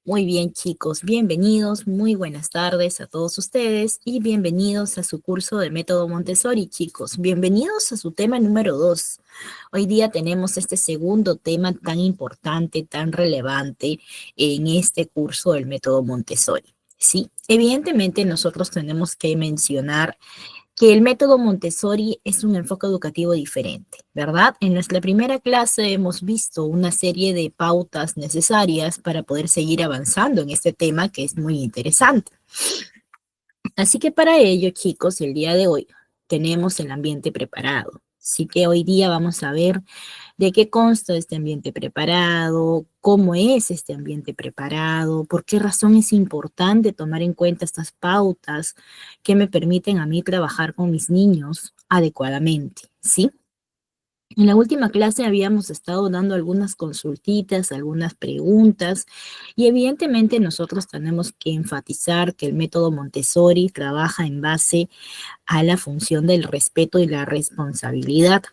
Muy bien, chicos, bienvenidos, muy buenas tardes a todos ustedes y bienvenidos a su curso de método Montessori, chicos. Bienvenidos a su tema número 2. Hoy día tenemos este segundo tema tan importante, tan relevante en este curso del método Montessori. Sí, evidentemente nosotros tenemos que mencionar que el método Montessori es un enfoque educativo diferente, ¿verdad? En nuestra primera clase hemos visto una serie de pautas necesarias para poder seguir avanzando en este tema que es muy interesante. Así que para ello, chicos, el día de hoy tenemos el ambiente preparado. Así que hoy día vamos a ver de qué consta este ambiente preparado, cómo es este ambiente preparado, por qué razón es importante tomar en cuenta estas pautas que me permiten a mí trabajar con mis niños adecuadamente, ¿sí? En la última clase habíamos estado dando algunas consultitas, algunas preguntas, y evidentemente nosotros tenemos que enfatizar que el método Montessori trabaja en base a la función del respeto y la responsabilidad,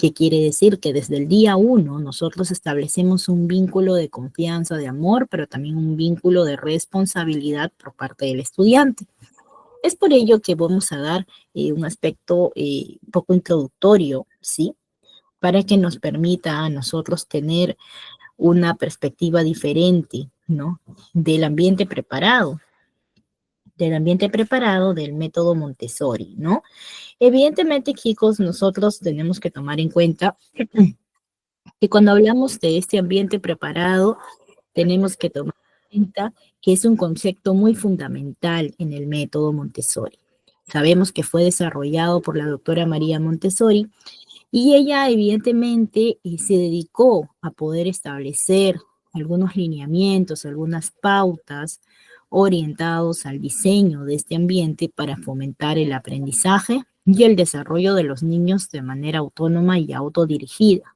que quiere decir que desde el día uno nosotros establecemos un vínculo de confianza, de amor, pero también un vínculo de responsabilidad por parte del estudiante. Es por ello que vamos a dar un aspecto un poco introductorio, ¿sí? Para que nos permita a nosotros tener una perspectiva diferente, ¿no? Del ambiente preparado, del método Montessori, ¿no? Evidentemente, chicos, nosotros tenemos que tomar en cuenta que cuando hablamos de este ambiente preparado, tenemos que tomar en cuenta que es un concepto muy fundamental en el método Montessori. Sabemos que fue desarrollado por la doctora María Montessori y ella evidentemente se dedicó a poder establecer algunos lineamientos, algunas pautas orientados al diseño de este ambiente para fomentar el aprendizaje y el desarrollo de los niños de manera autónoma y autodirigida.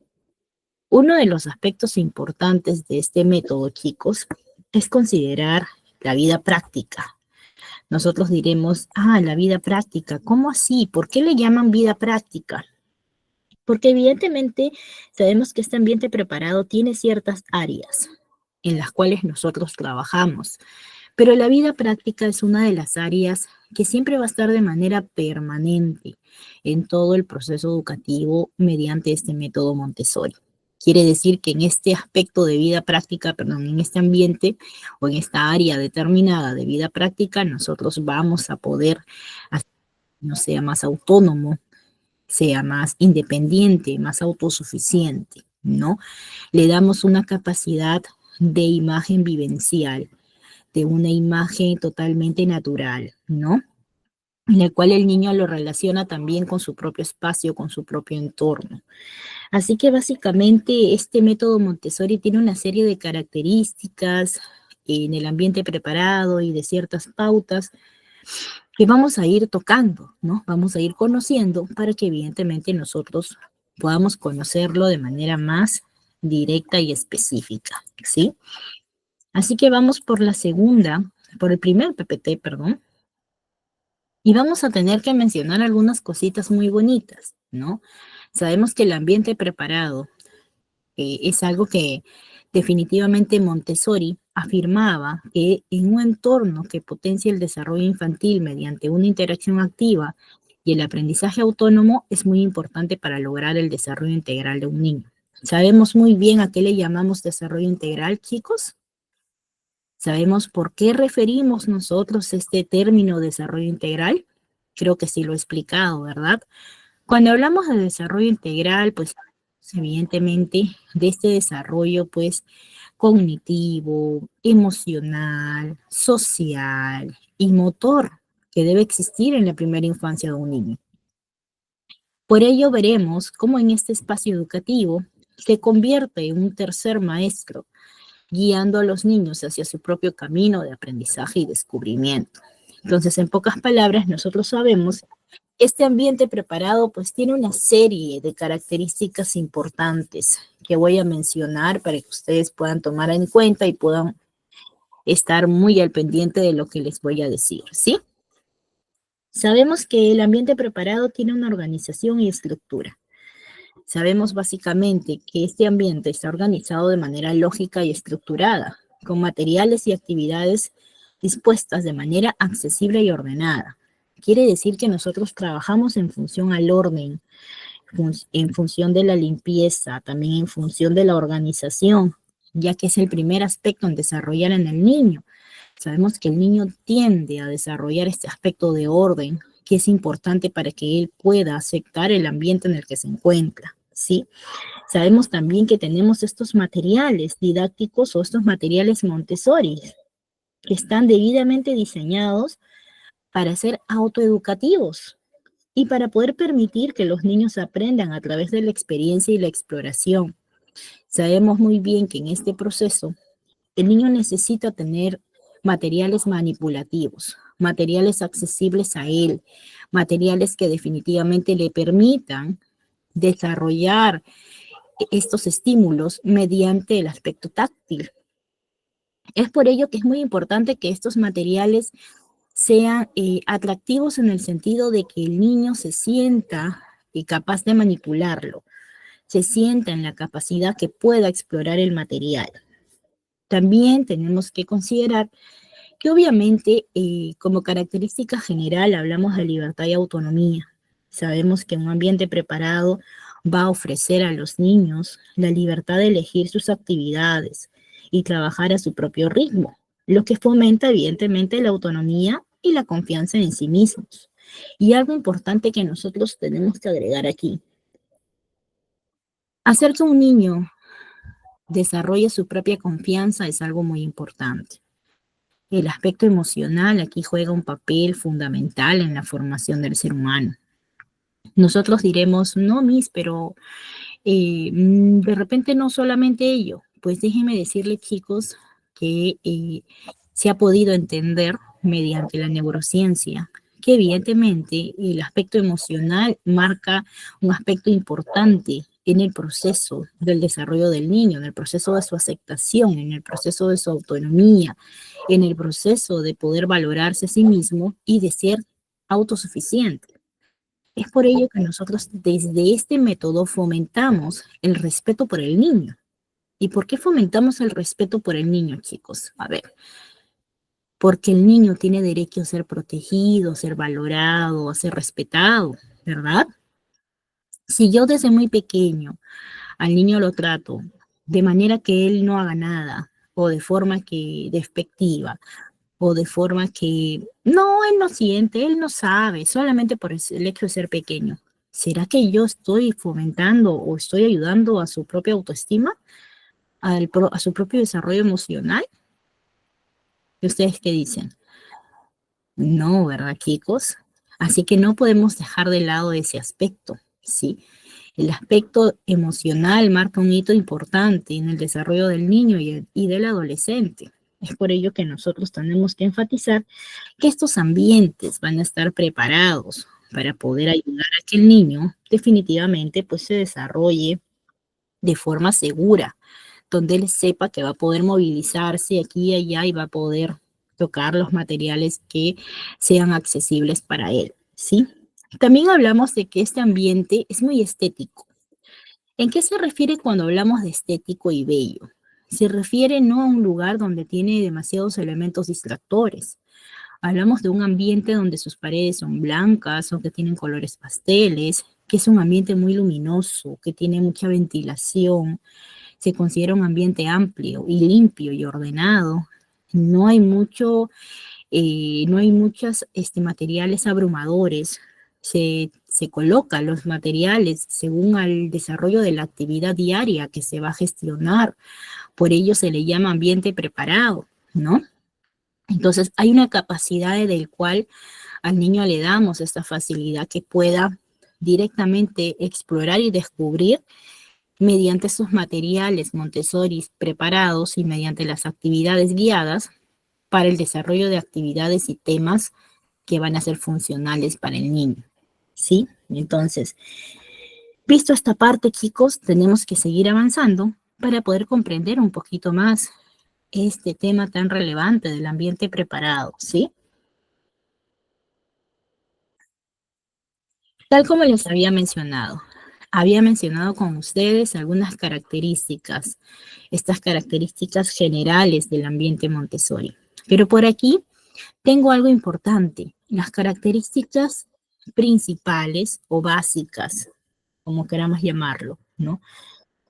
Uno de los aspectos importantes de este método, chicos, es considerar la vida práctica. Nosotros diremos, la vida práctica, ¿cómo así? ¿Por qué le llaman vida práctica? Porque evidentemente sabemos que este ambiente preparado tiene ciertas áreas en las cuales nosotros trabajamos, pero la vida práctica es una de las áreas que siempre va a estar de manera permanente en todo el proceso educativo mediante este método Montessori. Quiere decir que en este aspecto de vida práctica, perdón, en este ambiente o en esta área determinada de vida práctica, nosotros vamos a poder hacer que no sea más autónomo, sea más independiente, más autosuficiente, ¿no? Le damos una capacidad de imagen vivencial, de una imagen totalmente natural, ¿no? En el cual el niño lo relaciona también con su propio espacio, con su propio entorno. Así que básicamente este método Montessori tiene una serie de características en el ambiente preparado y de ciertas pautas que vamos a ir tocando, ¿no? Vamos a ir conociendo para que evidentemente nosotros podamos conocerlo de manera más directa y específica, ¿sí? Así que vamos por el primer PPT, perdón, y vamos a tener que mencionar algunas cositas muy bonitas, ¿no? Sabemos que el ambiente preparado es algo que definitivamente Montessori afirmaba que en un entorno que potencia el desarrollo infantil mediante una interacción activa y el aprendizaje autónomo es muy importante para lograr el desarrollo integral de un niño. ¿Sabemos muy bien a qué le llamamos desarrollo integral, chicos? ¿Sabemos por qué referimos nosotros este término desarrollo integral? Creo que sí lo he explicado, ¿verdad? Cuando hablamos de desarrollo integral, pues evidentemente de este desarrollo pues cognitivo, emocional, social y motor que debe existir en la primera infancia de un niño. Por ello veremos cómo en este espacio educativo se convierte en un tercer maestro, guiando a los niños hacia su propio camino de aprendizaje y descubrimiento. Entonces, en pocas palabras, nosotros sabemos que este ambiente preparado pues tiene una serie de características importantes que voy a mencionar para que ustedes puedan tomar en cuenta y puedan estar muy al pendiente de lo que les voy a decir, ¿sí? Sabemos que el ambiente preparado tiene una organización y estructura. Sabemos básicamente que este ambiente está organizado de manera lógica y estructurada. con materiales y actividades dispuestas de manera accesible y ordenada. Quiere decir que nosotros trabajamos en función al orden, en función de la limpieza, también en función de la organización, ya que es el primer aspecto en desarrollar en el niño. Sabemos que el niño tiende a desarrollar este aspecto de orden, que es importante para que él pueda aceptar el ambiente en el que se encuentra, ¿sí? Sabemos también que tenemos estos materiales didácticos o estos materiales Montessori, que están debidamente diseñados para ser autoeducativos y para poder permitir que los niños aprendan a través de la experiencia y la exploración. Sabemos muy bien que en este proceso el niño necesita tener materiales manipulativos, materiales accesibles a él, materiales que definitivamente le permitan desarrollar estos estímulos mediante el aspecto táctil. Es por ello que es muy importante que estos materiales sean atractivos en el sentido de que el niño se sienta capaz de manipularlo, se sienta en la capacidad que pueda explorar el material. También tenemos que considerar que obviamente como característica general hablamos de libertad y autonomía. Sabemos que un ambiente preparado va a ofrecer a los niños la libertad de elegir sus actividades y trabajar a su propio ritmo, lo que fomenta evidentemente la autonomía y la confianza en sí mismos. Y algo importante que nosotros tenemos que agregar aquí, hacer que un niño desarrolle su propia confianza es algo muy importante. El aspecto emocional aquí juega un papel fundamental en la formación del ser humano. Nosotros diremos, no, Miss, pero de repente no solamente ello. Pues déjenme decirles, chicos, que se ha podido entender mediante la neurociencia que evidentemente el aspecto emocional marca un aspecto importante en el proceso del desarrollo del niño, en el proceso de su aceptación, en el proceso de su autonomía, en el proceso de poder valorarse a sí mismo y de ser autosuficiente. Es por ello que nosotros desde este método fomentamos el respeto por el niño. ¿Y por qué fomentamos el respeto por el niño, chicos? A ver, porque el niño tiene derecho a ser protegido, a ser valorado, a ser respetado, ¿verdad? Si yo desde muy pequeño al niño lo trato de manera que él no haga nada o de forma que despectiva o de forma que no, él no siente, él no sabe, solamente por el hecho de ser pequeño. ¿Será que yo estoy fomentando o estoy ayudando a su propia autoestima, a su propio desarrollo emocional? ¿Y ustedes qué dicen? No, ¿verdad, chicos? Así que no podemos dejar de lado ese aspecto, ¿sí? El aspecto emocional marca un hito importante en el desarrollo del niño y del adolescente. Es por ello que nosotros tenemos que enfatizar que estos ambientes van a estar preparados para poder ayudar a que el niño definitivamente pues se desarrolle de forma segura, donde él sepa que va a poder movilizarse aquí y allá y va a poder tocar los materiales que sean accesibles para él, ¿sí? También hablamos de que este ambiente es muy estético. ¿En qué se refiere cuando hablamos de estético y bello? Se refiere no a un lugar donde tiene demasiados elementos distractores. Hablamos de un ambiente donde sus paredes son blancas o que tienen colores pasteles, que es un ambiente muy luminoso, que tiene mucha ventilación, se considera un ambiente amplio y limpio y ordenado. No hay mucho, no hay muchos materiales abrumadores. Se colocan los materiales según el desarrollo de la actividad diaria que se va a gestionar. Por ello se le llama ambiente preparado, ¿no? Entonces hay una capacidad del cual al niño le damos esta facilidad que pueda directamente explorar y descubrir mediante sus materiales Montessori preparados y mediante las actividades guiadas para el desarrollo de actividades y temas que van a ser funcionales para el niño. ¿Sí? Entonces, visto esta parte, chicos, tenemos que seguir avanzando para poder comprender un poquito más este tema tan relevante del ambiente preparado, ¿sí? Tal como les había mencionado, había mencionado con ustedes algunas características, estas características generales del ambiente Montessori. Pero por aquí tengo algo importante, las características principales o básicas, como queramos llamarlo, ¿no?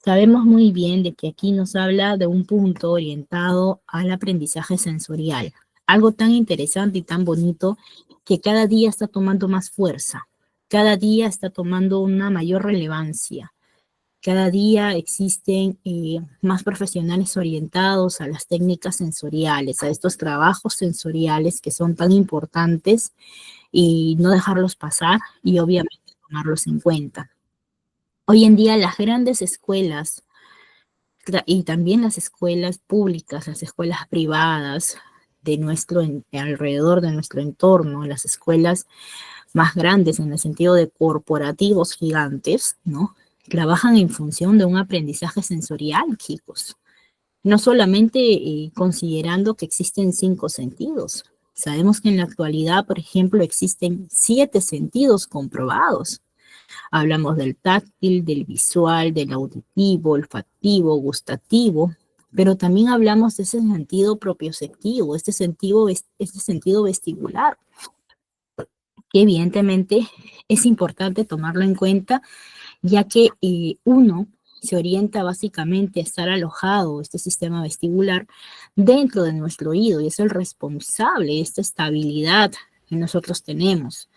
Sabemos muy bien de que aquí nos habla de un punto orientado al aprendizaje sensorial, algo tan interesante y tan bonito que cada día está tomando más fuerza, cada día está tomando una mayor relevancia. Cada día existen más profesionales orientados a las técnicas sensoriales, a estos trabajos sensoriales que son tan importantes y no dejarlos pasar y obviamente tomarlos en cuenta. Hoy en día las grandes escuelas y también las escuelas públicas, las escuelas privadas de alrededor de nuestro entorno, las escuelas más grandes en el sentido de corporativos gigantes, ¿no? Trabajan en función de un aprendizaje sensorial, chicos. No solamente considerando que existen 5 sentidos. Sabemos que en la actualidad, por ejemplo, existen 7 sentidos comprobados. Hablamos del táctil, del visual, del auditivo, olfativo, gustativo, pero también hablamos de ese sentido propioceptivo, este sentido vestibular, que evidentemente es importante tomarlo en cuenta, ya que uno se orienta básicamente a estar alojado, este sistema vestibular, dentro de nuestro oído, y es el responsable de esta estabilidad que nosotros tenemos.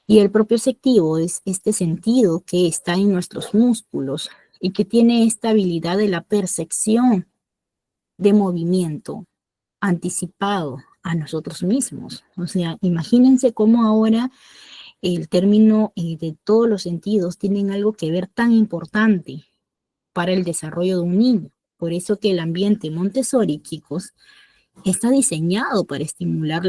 Y el propioceptivo es este sentido que está en nuestros músculos y que tiene esta habilidad de la percepción de movimiento anticipado a nosotros mismos. O sea, imagínense cómo ahora el término de todos los sentidos tienen algo que ver tan importante para el desarrollo de un niño. Por eso que el ambiente Montessori, chicos, está diseñado para estimular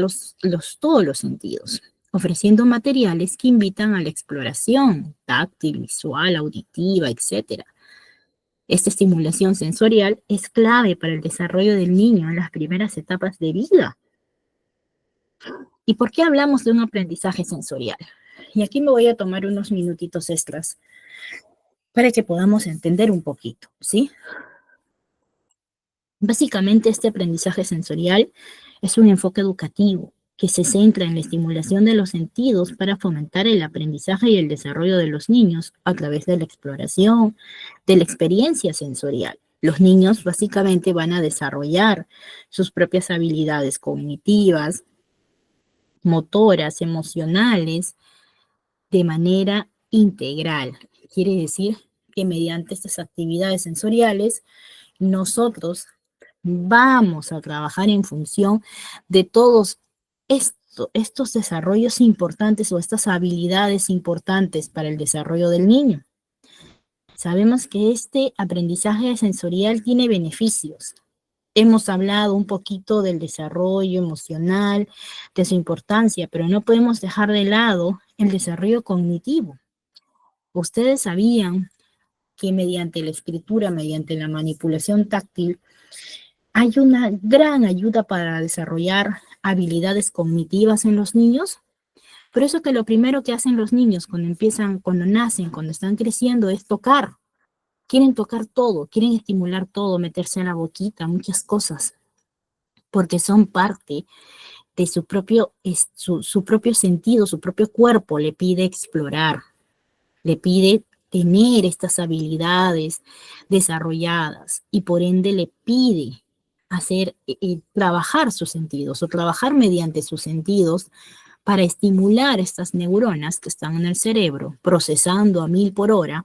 todos los sentidos, ofreciendo materiales que invitan a la exploración táctil, visual, auditiva, etc. Esta estimulación sensorial es clave para el desarrollo del niño en las primeras etapas de vida. ¿Y por qué hablamos de un aprendizaje sensorial? Y aquí me voy a tomar unos minutitos extras para que podamos entender un poquito, ¿sí? Básicamente, este aprendizaje sensorial es un enfoque educativo que se centra en la estimulación de los sentidos para fomentar el aprendizaje y el desarrollo de los niños a través de la exploración, de la experiencia sensorial. Los niños básicamente van a desarrollar sus propias habilidades cognitivas, motoras, emocionales, de manera integral. Quiere decir que mediante estas actividades sensoriales, nosotros vamos a trabajar en función de todos estos desarrollos importantes o estas habilidades importantes para el desarrollo del niño. Sabemos que este aprendizaje sensorial tiene beneficios. Hemos hablado un poquito del desarrollo emocional, de su importancia, pero no podemos dejar de lado el desarrollo cognitivo. Ustedes sabían que mediante la escritura, mediante la manipulación táctil, hay una gran ayuda para desarrollar habilidades cognitivas en los niños. Por eso que lo primero que hacen los niños cuando nacen, cuando están creciendo, es tocar. Quieren tocar todo, quieren estimular todo, meterse en la boquita, muchas cosas, porque son parte de su propio sentido, su propio cuerpo le pide explorar, le pide tener estas habilidades desarrolladas y por ende le pide trabajar sus sentidos o trabajar mediante sus sentidos para estimular estas neuronas que están en el cerebro, procesando a 1000 por hora,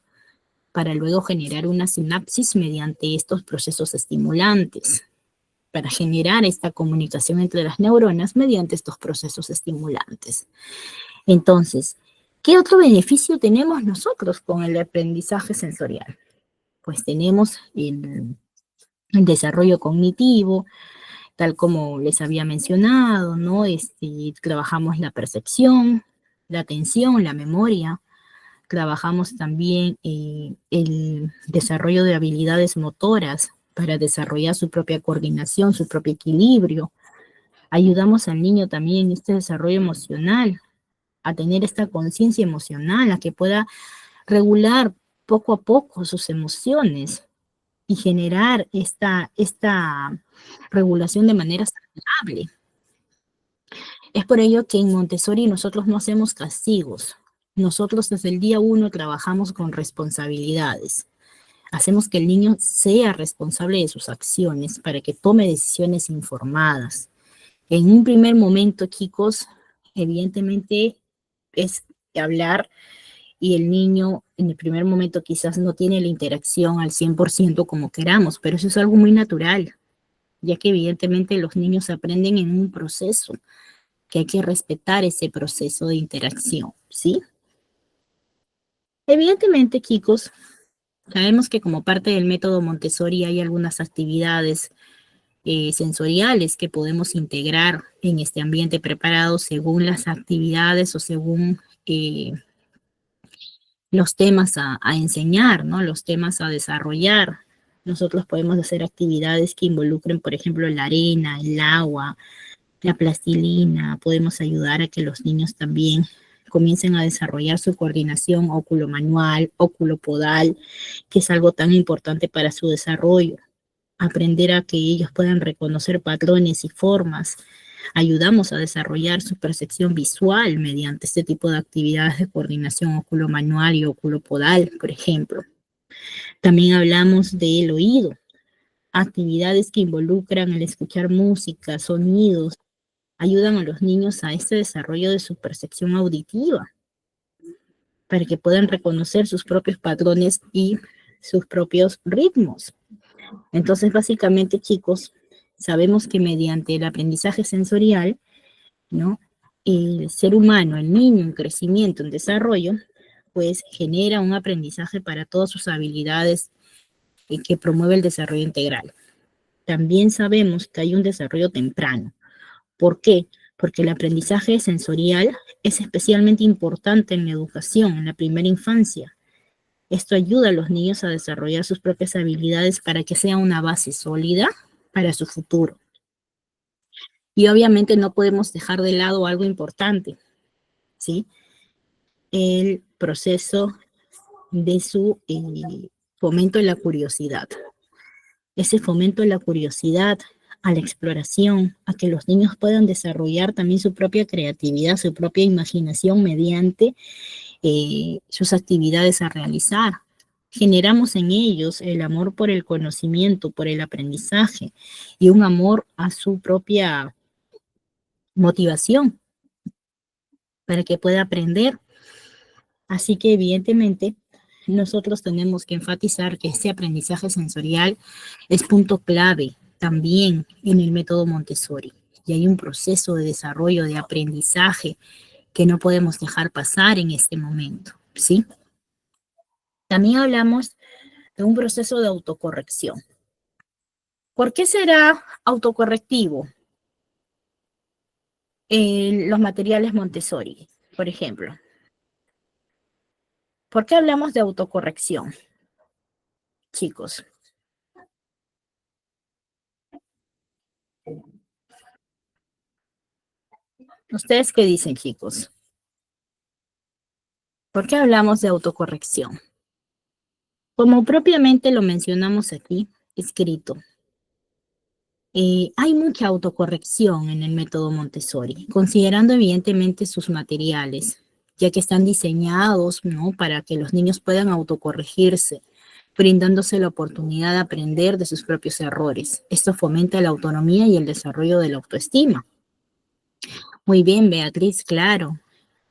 para luego generar una sinapsis mediante estos procesos estimulantes, para generar esta comunicación entre las neuronas mediante estos procesos estimulantes. Entonces, ¿qué otro beneficio tenemos nosotros con el aprendizaje sensorial? Pues tenemos el desarrollo cognitivo, tal como les había mencionado, ¿no? Trabajamos la percepción, la atención, la memoria, trabajamos también el desarrollo de habilidades motoras para desarrollar su propia coordinación, su propio equilibrio. Ayudamos al niño también en este desarrollo emocional, a tener esta conciencia emocional, a que pueda regular poco a poco sus emociones y generar esta regulación de manera saludable. Es por ello que en Montessori nosotros no hacemos castigos. Nosotros desde el día uno trabajamos con responsabilidades. Hacemos que el niño sea responsable de sus acciones para que tome decisiones informadas. En un primer momento, chicos, evidentemente es hablar y el niño en el primer momento quizás no tiene la interacción al 100% como queramos, pero eso es algo muy natural, ya que evidentemente los niños aprenden en un proceso, que hay que respetar ese proceso de interacción, ¿sí? Evidentemente, chicos, sabemos que como parte del método Montessori hay algunas actividades sensoriales que podemos integrar en este ambiente preparado según las actividades o según los temas a enseñar, ¿no? Los temas a desarrollar. Nosotros podemos hacer actividades que involucren, por ejemplo, la arena, el agua, la plastilina. Podemos ayudar a que los niños también comiencen a desarrollar su coordinación óculo-manual, óculo-podal, que es algo tan importante para su desarrollo. Aprender a que ellos puedan reconocer patrones y formas. Ayudamos a desarrollar su percepción visual mediante este tipo de actividades de coordinación óculo-manual y óculo-podal, por ejemplo. También hablamos del oído, actividades que involucran el escuchar música, sonidos, ayudan a los niños a este desarrollo de su percepción auditiva, para que puedan reconocer sus propios patrones y sus propios ritmos. Entonces, básicamente, chicos, sabemos que mediante el aprendizaje sensorial, ¿no? El ser humano, el niño en crecimiento, en desarrollo, pues genera un aprendizaje para todas sus habilidades que promueve el desarrollo integral. También sabemos que hay un desarrollo temprano. ¿Por qué? Porque el aprendizaje sensorial es especialmente importante en la educación, en la primera infancia. Esto ayuda a los niños a desarrollar sus propias habilidades para que sea una base sólida para su futuro. Y obviamente no podemos dejar de lado algo importante, ¿sí? El proceso de su fomento de la curiosidad. Ese fomento de la curiosidad, a la exploración, a que los niños puedan desarrollar también su propia creatividad, su propia imaginación mediante sus actividades a realizar. Generamos en ellos el amor por el conocimiento, por el aprendizaje y un amor a su propia motivación para que pueda aprender. Así que evidentemente nosotros tenemos que enfatizar que este aprendizaje sensorial es punto clave también en el método Montessori. Y hay un proceso de desarrollo, de aprendizaje que no podemos dejar pasar en este momento, ¿sí? También hablamos de un proceso de autocorrección. ¿Por qué será autocorrectivo los materiales Montessori, por ejemplo? ¿Por qué hablamos de autocorrección, chicos? ¿Ustedes qué dicen, chicos? ¿Por qué hablamos de autocorrección? Como propiamente lo mencionamos aquí, escrito, hay mucha autocorrección en el método Montessori, considerando evidentemente sus materiales, ya que están diseñados, ¿no?, para que los niños puedan autocorregirse, brindándose la oportunidad de aprender de sus propios errores. Esto fomenta la autonomía y el desarrollo de la autoestima. Muy bien, Beatriz, claro.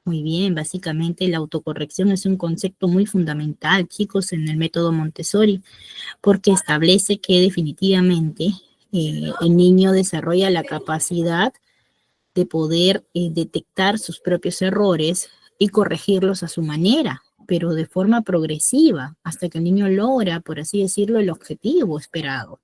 Muy bien, básicamente la autocorrección es un concepto muy fundamental, chicos, en el método Montessori, porque establece que definitivamente el niño desarrolla la capacidad de poder detectar sus propios errores y corregirlos a su manera, pero de forma progresiva, hasta que el niño logra, por así decirlo, el objetivo esperado.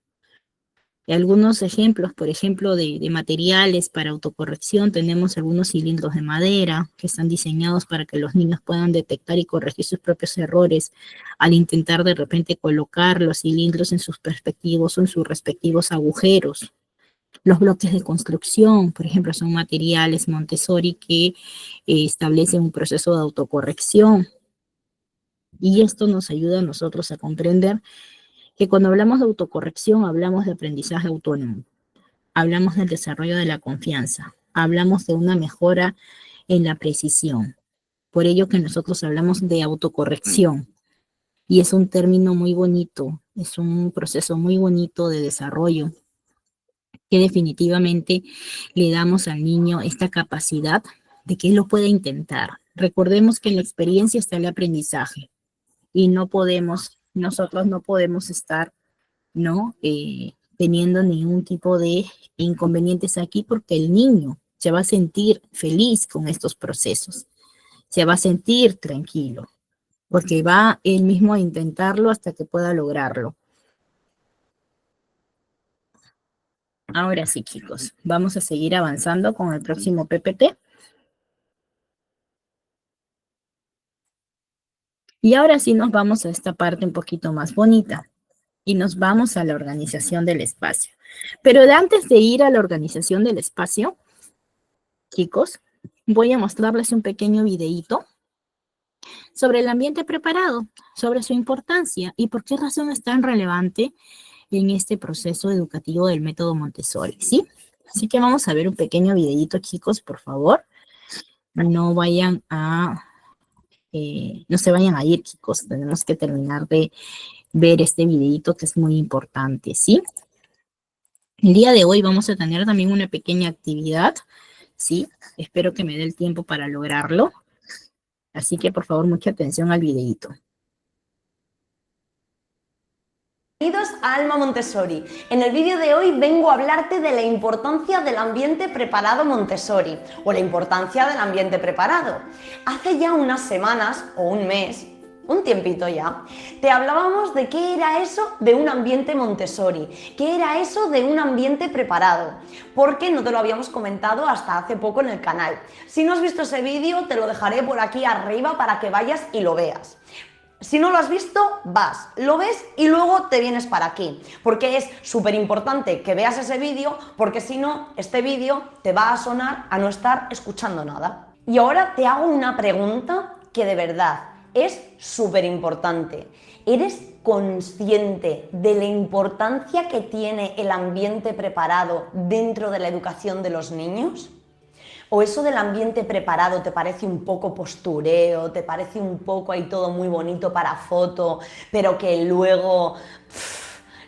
Algunos ejemplos, por ejemplo, de materiales para autocorrección, tenemos algunos cilindros de madera que están diseñados para que los niños puedan detectar y corregir sus propios errores al intentar de repente colocar los cilindros en sus perspectivos o en sus respectivos agujeros. Los bloques de construcción, por ejemplo, son materiales Montessori que establecen un proceso de autocorrección. Y esto nos ayuda a nosotros a comprender que cuando hablamos de autocorrección, hablamos de aprendizaje autónomo, hablamos del desarrollo de la confianza, hablamos de una mejora en la precisión. Por ello que nosotros hablamos de autocorrección. Y es un término muy bonito, es un proceso muy bonito de desarrollo que definitivamente le damos al niño esta capacidad de que él lo pueda intentar. Recordemos que en la experiencia está el aprendizaje y nosotros no podemos estar, ¿no? Teniendo ningún tipo de inconvenientes aquí porque el niño se va a sentir feliz con estos procesos, se va a sentir tranquilo, porque va él mismo a intentarlo hasta que pueda lograrlo. Ahora sí, chicos, vamos a seguir avanzando con el próximo PPT. Y ahora sí nos vamos a esta parte un poquito más bonita y nos vamos a la organización del espacio. Pero antes de ir a la organización del espacio, chicos, voy a mostrarles un pequeño videíto sobre el ambiente preparado, sobre su importancia y por qué razón es tan relevante en este proceso educativo del método Montessori, ¿sí? Así que vamos a ver un pequeño videíto, chicos, por favor. No vayan a, no se vayan a ir, chicos. Tenemos que terminar de ver este videíto que es muy importante, ¿sí? El día de hoy vamos a tener también una pequeña actividad, ¿sí? Espero que me dé el tiempo para lograrlo. Así que, por favor, mucha atención al videíto. Bienvenidos a Alma Montessori. En el vídeo de hoy vengo a hablarte de la importancia del ambiente preparado Montessori o la importancia del ambiente preparado. Hace ya unas semanas o un mes, un tiempito ya, te hablábamos de qué era eso de un ambiente Montessori, qué era eso de un ambiente preparado, porque no te lo habíamos comentado hasta hace poco en el canal. Si no has visto ese vídeo, te lo dejaré por aquí arriba para que vayas y lo veas. Si no lo has visto, vas, lo ves y luego te vienes para aquí, porque es súper importante que veas ese vídeo, porque si no, este vídeo te va a sonar a no estar escuchando nada. Y ahora te hago una pregunta que de verdad es súper importante. ¿Eres consciente de la importancia que tiene el ambiente preparado dentro de la educación de los niños? ¿O eso del ambiente preparado te parece un poco postureo, te parece un poco ahí todo muy bonito para foto, pero que luego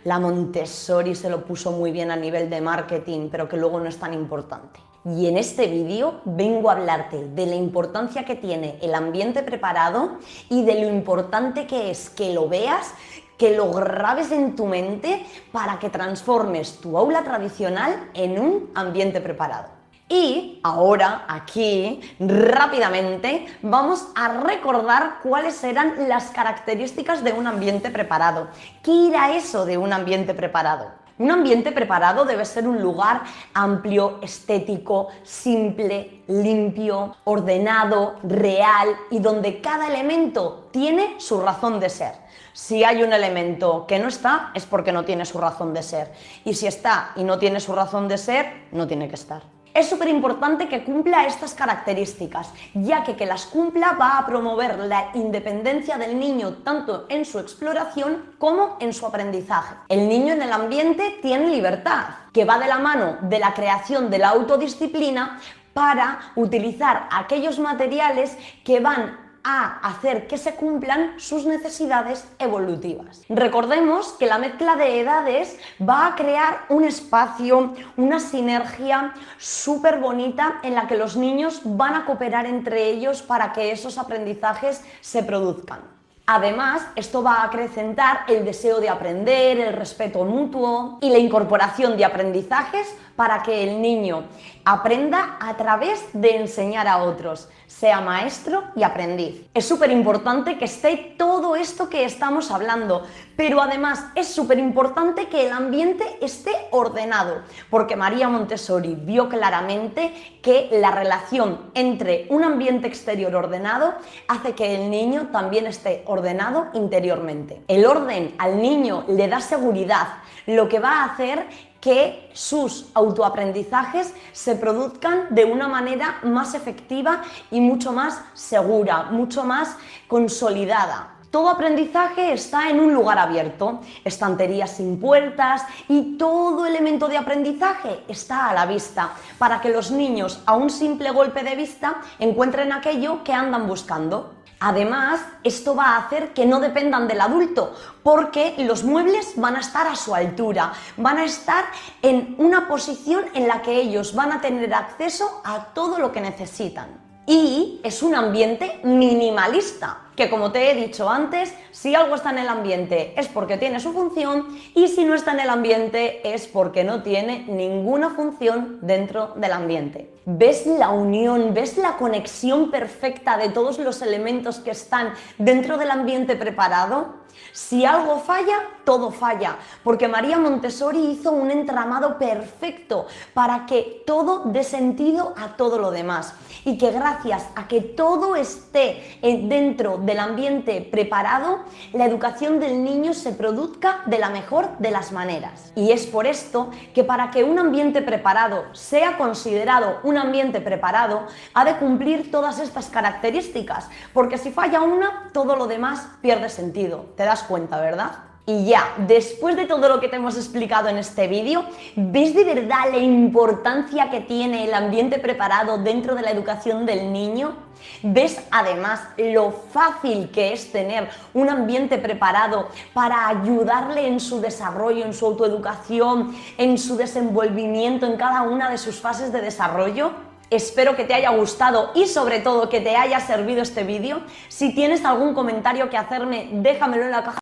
la Montessori se lo puso muy bien a nivel de marketing, pero que luego no es tan importante? Y en este vídeo vengo a hablarte de la importancia que tiene el ambiente preparado y de lo importante que es que lo veas, que lo grabes en tu mente para que transformes tu aula tradicional en un ambiente preparado. Y ahora, aquí, rápidamente, vamos a recordar cuáles eran las características de un ambiente preparado. ¿Qué era eso de un ambiente preparado? Un ambiente preparado debe ser un lugar amplio, estético, simple, limpio, ordenado, real y donde cada elemento tiene su razón de ser. Si hay un elemento que no está, es porque no tiene su razón de ser. Y si está y no tiene su razón de ser, no tiene que estar. Es súper importante que cumpla estas características, ya que las cumpla va a promover la independencia del niño tanto en su exploración como en su aprendizaje. El niño en el ambiente tiene libertad, que va de la mano de la creación de la autodisciplina para utilizar aquellos materiales que van a hacer que se cumplan sus necesidades evolutivas. Recordemos que la mezcla de edades va a crear un espacio, una sinergia súper bonita en la que los niños van a cooperar entre ellos para que esos aprendizajes se produzcan. Además, esto va a acrecentar el deseo de aprender, el respeto mutuo y la incorporación de aprendizajes para que el niño aprenda a través de enseñar a otros, sea maestro y aprendiz. Es súper importante que esté todo esto que estamos hablando, pero además es súper importante que el ambiente esté ordenado, porque María Montessori vio claramente que la relación entre un ambiente exterior ordenado hace que el niño también esté ordenado interiormente. El orden al niño le da seguridad, lo que va a hacer que sus autoaprendizajes se produzcan de una manera más efectiva y mucho más segura, mucho más consolidada. Todo aprendizaje está en un lugar abierto, estanterías sin puertas y todo elemento de aprendizaje está a la vista para que los niños a un simple golpe de vista encuentren aquello que andan buscando. Además, esto va a hacer que no dependan del adulto, porque los muebles van a estar a su altura, van a estar en una posición en la que ellos van a tener acceso a todo lo que necesitan. Y es un ambiente minimalista, que como te he dicho antes, si algo está en el ambiente es porque tiene su función y si no está en el ambiente es porque no tiene ninguna función dentro del ambiente. ¿Ves la unión, ves la conexión perfecta de todos los elementos que están dentro del ambiente preparado? Si algo falla, todo falla, porque María Montessori hizo un entramado perfecto para que todo dé sentido a todo lo demás y que gracias a que todo esté dentro del ambiente preparado, la educación del niño se produzca de la mejor de las maneras. Y es por esto que para que un ambiente preparado sea considerado un ambiente preparado, ha de cumplir todas estas características, porque si falla una, todo lo demás pierde sentido. ¿Te das cuenta, verdad? Y ya, después de todo lo que te hemos explicado en este vídeo, ¿ves de verdad la importancia que tiene el ambiente preparado dentro de la educación del niño? ¿Ves además lo fácil que es tener un ambiente preparado para ayudarle en su desarrollo, en su autoeducación, en su desenvolvimiento en cada una de sus fases de desarrollo? Espero que te haya gustado y sobre todo que te haya servido este vídeo. Si tienes algún comentario que hacerme, déjamelo en la caja.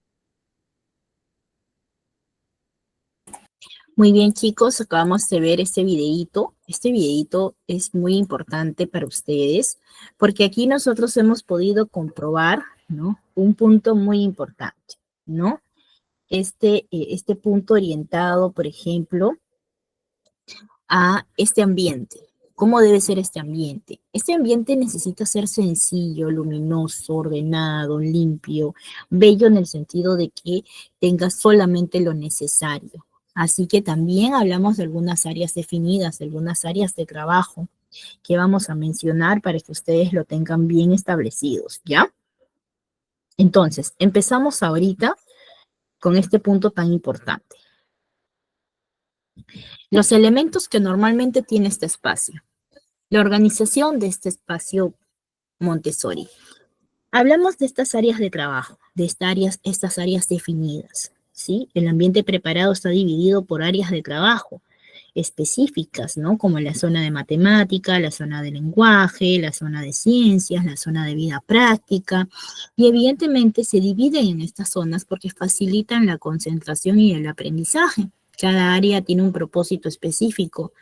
Muy bien, chicos, acabamos de ver este videíto. Este videíto es muy importante para ustedes porque aquí nosotros hemos podido comprobar, ¿no?, un punto muy importante, ¿no? Este punto orientado, por ejemplo, a este ambiente. ¿Cómo debe ser este ambiente? Este ambiente necesita ser sencillo, luminoso, ordenado, limpio, bello en el sentido de que tenga solamente lo necesario. Así que también hablamos de algunas áreas definidas, de algunas áreas de trabajo que vamos a mencionar para que ustedes lo tengan bien establecidos, ¿ya? Entonces, empezamos ahorita con este punto tan importante. Los elementos que normalmente tiene este espacio. La organización de este espacio Montessori. Hablamos de estas áreas de trabajo, de estas áreas definidas, ¿sí? El ambiente preparado está dividido por áreas de trabajo específicas, ¿no? Como la zona de matemática, la zona de lenguaje, la zona de ciencias, la zona de vida práctica, y evidentemente se dividen en estas zonas porque facilitan la concentración y el aprendizaje. Cada área tiene un propósito específico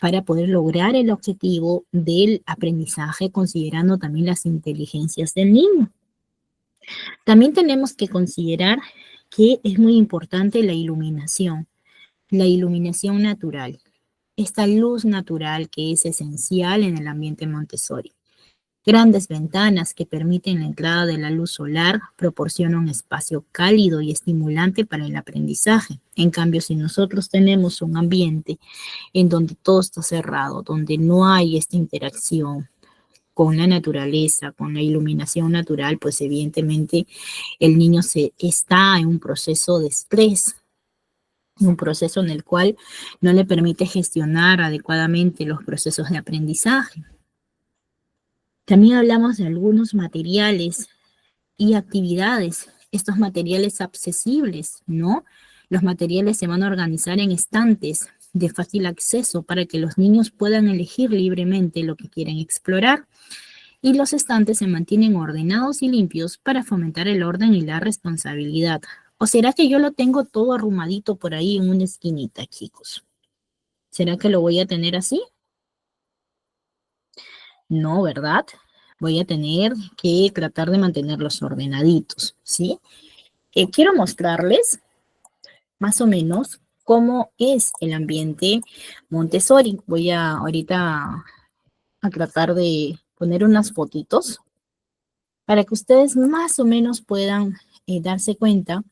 para poder lograr el objetivo del aprendizaje, considerando también las inteligencias del niño. También tenemos que considerar que es muy importante la iluminación natural, esta luz natural que es esencial en el ambiente Montessori. Grandes ventanas que permiten la entrada de la luz solar proporcionan un espacio cálido y estimulante para el aprendizaje. En cambio, si nosotros tenemos un ambiente en donde todo está cerrado, donde no hay esta interacción con la naturaleza, con la iluminación natural, pues evidentemente el niño está en un proceso de estrés, un proceso en el cual no le permite gestionar adecuadamente los procesos de aprendizaje. También hablamos de algunos materiales y actividades, estos materiales accesibles, ¿no? Los materiales se van a organizar en estantes de fácil acceso para que los niños puedan elegir libremente lo que quieren explorar. Y los estantes se mantienen ordenados y limpios para fomentar el orden y la responsabilidad. ¿O será que yo lo tengo todo arrumadito por ahí en una esquinita, chicos? ¿Será que lo voy a tener así? No, ¿verdad? Voy a tener que tratar de mantenerlos ordenaditos, ¿sí? Quiero mostrarles más o menos cómo es el ambiente Montessori. Voy a ahorita a tratar de poner unas fotitos para que ustedes más o menos puedan darse cuenta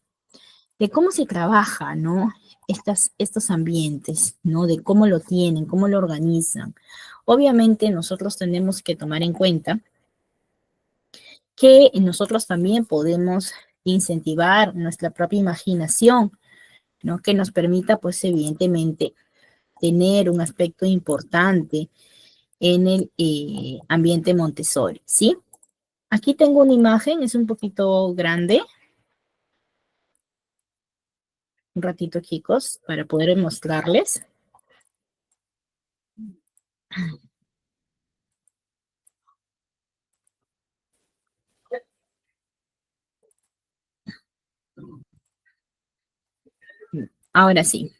de cómo se trabaja, ¿no? Estos ambientes, ¿no? De cómo lo tienen, cómo lo organizan. Obviamente nosotros tenemos que tomar en cuenta que nosotros también podemos incentivar nuestra propia imaginación, ¿no? Que nos permita, pues, evidentemente, tener un aspecto importante en el ambiente Montessori, ¿sí? Aquí tengo una imagen, es un poquito grande. Un ratito, chicos, para poder mostrarles. Ahora sí.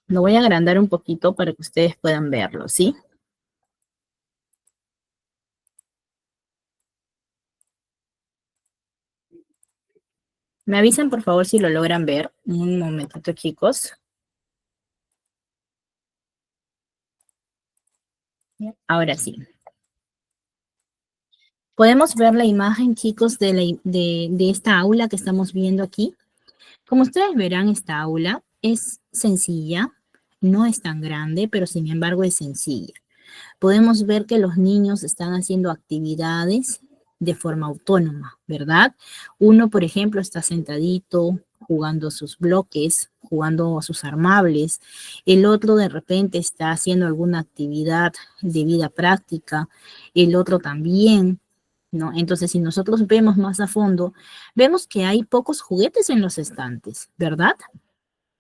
Lo voy a agrandar un poquito para que ustedes puedan verlo, ¿sí? Me avisan, por favor, si lo logran ver. Un momentito, chicos. Ahora sí. Podemos ver la imagen, chicos, de esta aula que estamos viendo aquí. Como ustedes verán, esta aula es sencilla, no es tan grande, pero sin embargo es sencilla. Podemos ver que los niños están haciendo actividades de forma autónoma, ¿verdad? Uno, por ejemplo, está sentadito jugando sus bloques, jugando a sus armables. El otro de repente está haciendo alguna actividad de vida práctica. El otro también, ¿no? Entonces, si nosotros vemos más a fondo, vemos que hay pocos juguetes en los estantes, ¿verdad?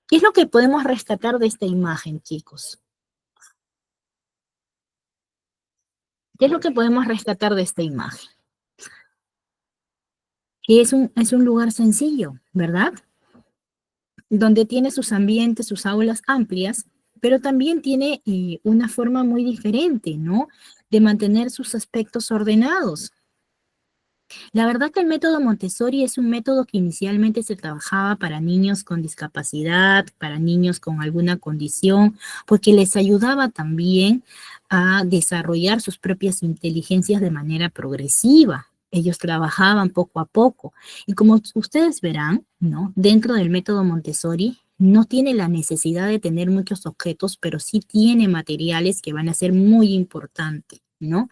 ¿Qué es lo que podemos rescatar de esta imagen, chicos? ¿Qué es lo que podemos rescatar de esta imagen? Que es un lugar sencillo, ¿verdad? Donde tiene sus ambientes, sus aulas amplias, pero también tiene una forma muy diferente, ¿no? De mantener sus aspectos ordenados. La verdad que el método Montessori es un método que inicialmente se trabajaba para niños con discapacidad, para niños con alguna condición, porque les ayudaba también a desarrollar sus propias inteligencias de manera progresiva. Ellos trabajaban poco a poco. Y como ustedes verán, ¿no? Dentro del método Montessori no tiene la necesidad de tener muchos objetos, pero sí tiene materiales que van a ser muy importantes, ¿no?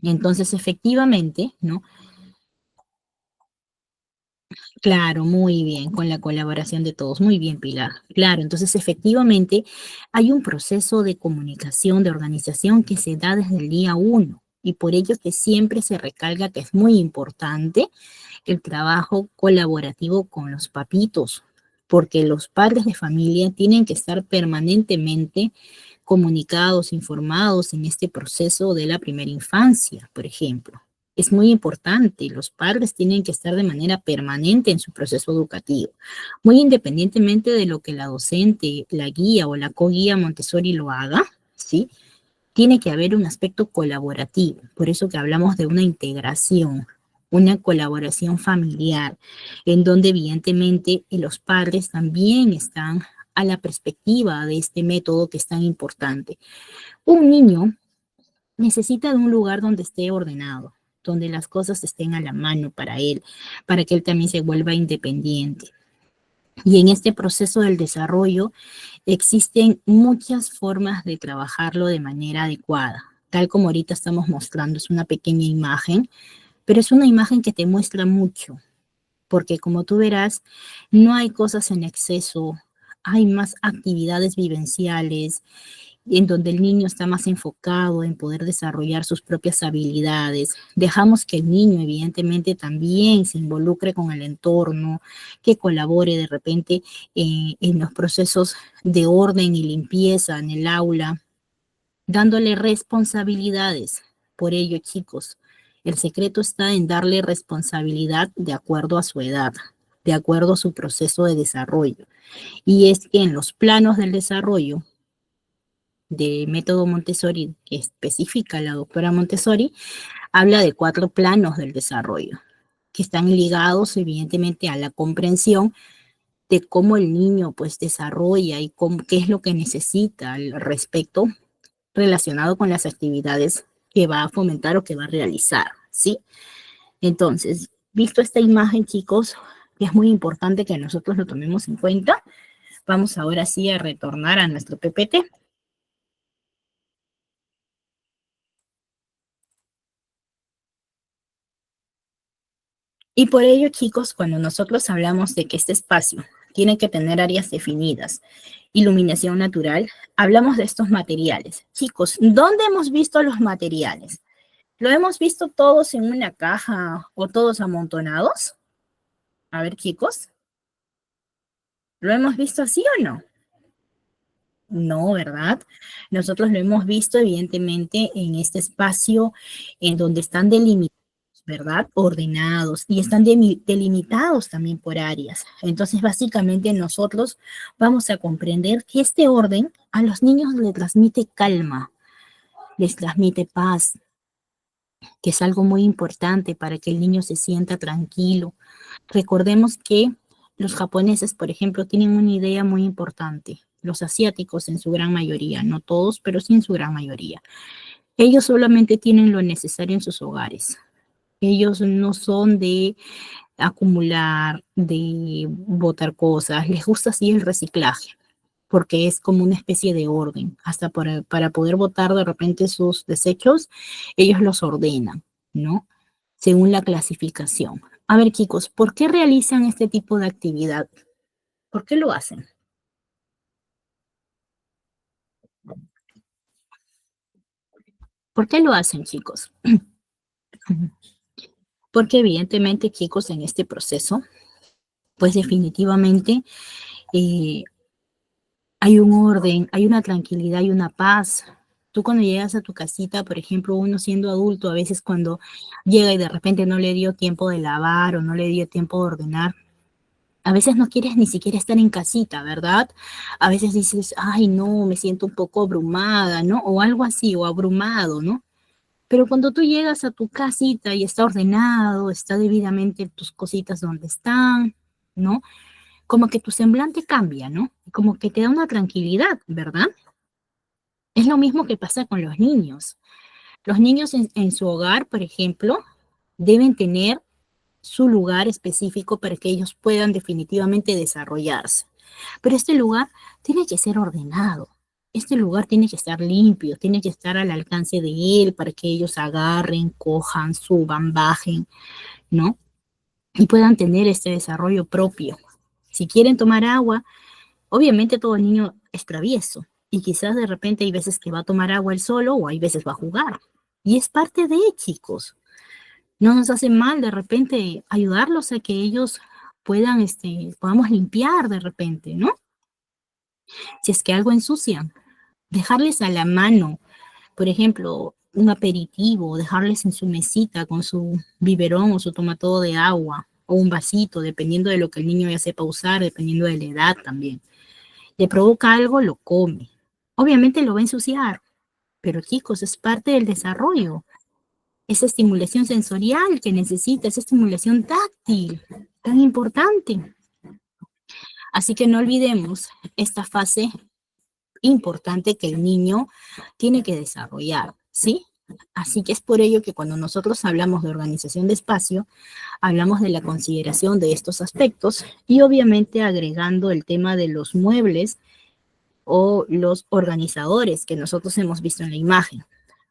Entonces, efectivamente, ¿no? Claro, muy bien, con la colaboración de todos. Muy bien, Pilar. Claro, entonces efectivamente hay un proceso de comunicación, de organización que se da desde el día uno y por ello que siempre se recalca que es muy importante el trabajo colaborativo con los papitos, porque los padres de familia tienen que estar permanentemente comunicados, informados en este proceso de la primera infancia, por ejemplo. Es muy importante, los padres tienen que estar de manera permanente en su proceso educativo, muy independientemente de lo que la docente, la guía o la coguía Montessori lo haga, ¿sí? Tiene que haber un aspecto colaborativo, por eso que hablamos de una integración, una colaboración familiar, en donde evidentemente los padres también están a la perspectiva de este método que es tan importante. Un niño necesita de un lugar donde esté ordenado, donde las cosas estén a la mano para que él también se vuelva independiente. Y en este proceso del desarrollo existen muchas formas de trabajarlo de manera adecuada, tal como ahorita estamos mostrando, es una pequeña imagen, pero es una imagen que te muestra mucho, porque como tú verás, no hay cosas en exceso, hay más actividades vivenciales, en donde el niño está más enfocado en poder desarrollar sus propias habilidades. Dejamos que el niño evidentemente también se involucre con el entorno, que colabore de repente en los procesos de orden y limpieza en el aula, dándole responsabilidades. Por ello, chicos, el secreto está en darle responsabilidad de acuerdo a su edad, de acuerdo a su proceso de desarrollo. Y es que en los planos del desarrollo de método Montessori que especifica la doctora Montessori, habla de 4 planos del desarrollo, que están ligados evidentemente a la comprensión de cómo el niño pues desarrolla y cómo, qué es lo que necesita al respecto relacionado con las actividades que va a fomentar o que va a realizar, ¿sí? Entonces, visto esta imagen, chicos, que es muy importante que nosotros lo tomemos en cuenta, vamos ahora sí a retornar a nuestro PPT. Y por ello, chicos, cuando nosotros hablamos de que este espacio tiene que tener áreas definidas, iluminación natural, hablamos de estos materiales. Chicos, ¿dónde hemos visto los materiales? ¿Lo hemos visto todos en una caja o todos amontonados? A ver, chicos, ¿lo hemos visto así o no? No, ¿verdad? Nosotros lo hemos visto evidentemente en este espacio en donde están delimitados, ¿verdad? Ordenados y están delimitados también por áreas. Entonces, básicamente nosotros vamos a comprender que este orden a los niños les transmite calma, les transmite paz, que es algo muy importante para que el niño se sienta tranquilo. Recordemos que los japoneses, por ejemplo, tienen una idea muy importante. Los asiáticos en su gran mayoría, no todos, pero sí en su gran mayoría. Ellos solamente tienen lo necesario en sus hogares. Ellos no son de acumular, de botar cosas. Les gusta así el reciclaje, porque es como una especie de orden. Hasta para poder botar de repente sus desechos, ellos los ordenan, ¿no? Según la clasificación. A ver, chicos, ¿por qué realizan este tipo de actividad? ¿Por qué lo hacen? ¿Por qué lo hacen, chicos? Porque evidentemente, chicos, en este proceso, pues definitivamente eh, hay un orden, hay una tranquilidad, hay una paz. Tú cuando llegas a tu casita, por ejemplo, uno siendo adulto, a veces cuando llega y de repente no le dio tiempo de lavar o no le dio tiempo de ordenar, a veces no quieres ni siquiera estar en casita, ¿verdad? A veces dices, ay, no, me siento un poco abrumada, ¿no? O algo así, o abrumado, ¿no? Pero cuando tú llegas a tu casita y está ordenado, está debidamente tus cositas donde están, ¿no? Como que tu semblante cambia, ¿no? Como que te da una tranquilidad, ¿verdad? Es lo mismo que pasa con los niños. Los niños en su hogar, por ejemplo, deben tener su lugar específico para que ellos puedan definitivamente desarrollarse. Pero este lugar tiene que ser ordenado. Este lugar tiene que estar limpio, tiene que estar al alcance de él para que ellos agarren, cojan, suban, bajen, ¿no? Y puedan tener este desarrollo propio. Si quieren tomar agua, obviamente todo niño es travieso y quizás de repente hay veces que va a tomar agua él solo o hay veces va a jugar. Y es parte de, chicos. No nos hace mal de repente ayudarlos a que ellos puedan, podamos limpiar de repente, ¿no? Si es que algo ensucian, dejarles a la mano, por ejemplo, un aperitivo, dejarles en su mesita con su biberón o su tomatodo de agua o un vasito, dependiendo de lo que el niño ya sepa usar, dependiendo de la edad también. Le provoca algo, lo come. Obviamente lo va a ensuciar, pero chicos, es parte del desarrollo. Esa estimulación sensorial que necesita, esa estimulación táctil, tan importante. Así que no olvidemos esta fase importante que el niño tiene que desarrollar, ¿sí? Así que es por ello que cuando nosotros hablamos de organización de espacio, hablamos de la consideración de estos aspectos y obviamente agregando el tema de los muebles o los organizadores que nosotros hemos visto en la imagen.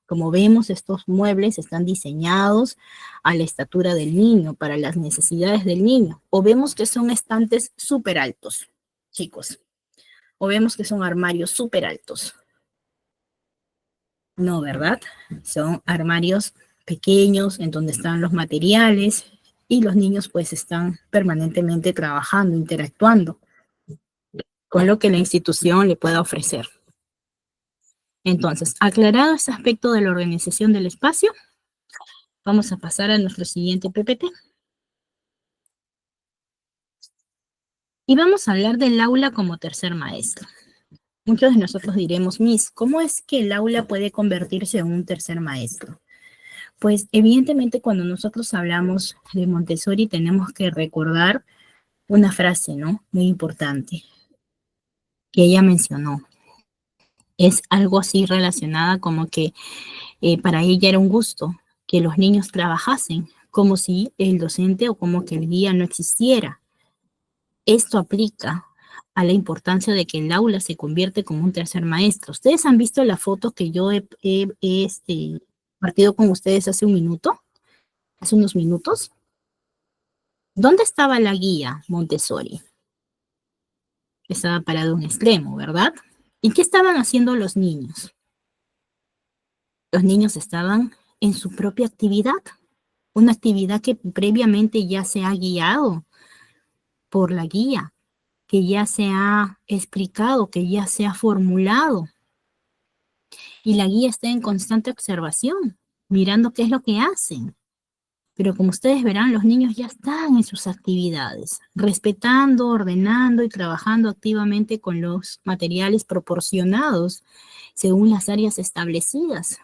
Como vemos, estos muebles están diseñados a la estatura del niño, para las necesidades del niño. O vemos que son estantes súper altos, chicos. O vemos que son armarios súper altos. No, ¿verdad? Son armarios pequeños en donde están los materiales y los niños pues están permanentemente trabajando, interactuando con lo que la institución le pueda ofrecer. Entonces, aclarado este aspecto de la organización del espacio, vamos a pasar a nuestro siguiente PPT. Y vamos a hablar del aula como tercer maestro. Muchos de nosotros diremos, Miss, ¿cómo es que el aula puede convertirse en un tercer maestro? Pues evidentemente cuando nosotros hablamos de Montessori tenemos que recordar una frase, ¿no? Muy importante que ella mencionó. Es algo así relacionada como que para ella era un gusto que los niños trabajasen, como si el docente o como que el guía no existiera. Esto aplica a la importancia de que el aula se convierte como un tercer maestro. ¿Ustedes han visto la foto que yo he partido con ustedes hace un minuto? Hace unos minutos. ¿Dónde estaba la guía Montessori? Estaba parado en un extremo, ¿verdad? ¿Y qué estaban haciendo los niños? Los niños estaban en su propia actividad, una actividad que previamente ya se ha guiado por la guía, que ya se ha explicado, que ya se ha formulado. Y la guía está en constante observación, mirando qué es lo que hacen. Pero como ustedes verán, los niños ya están en sus actividades, respetando, ordenando y trabajando activamente con los materiales proporcionados según las áreas establecidas.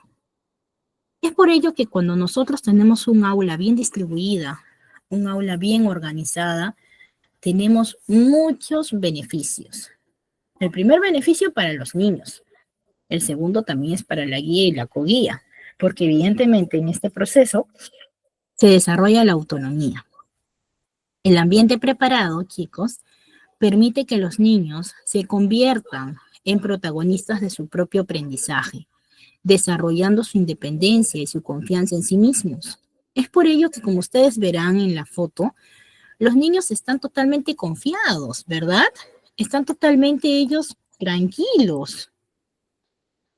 Es por ello que cuando nosotros tenemos un aula bien distribuida, un aula bien organizada, tenemos muchos beneficios. El primer beneficio para los niños. El segundo también es para la guía y la coguía, porque evidentemente en este proceso se desarrolla la autonomía. El ambiente preparado, chicos, permite que los niños se conviertan en protagonistas de su propio aprendizaje, desarrollando su independencia y su confianza en sí mismos. Es por ello que, como ustedes verán en la foto, los niños están totalmente confiados, ¿verdad? Están totalmente ellos tranquilos.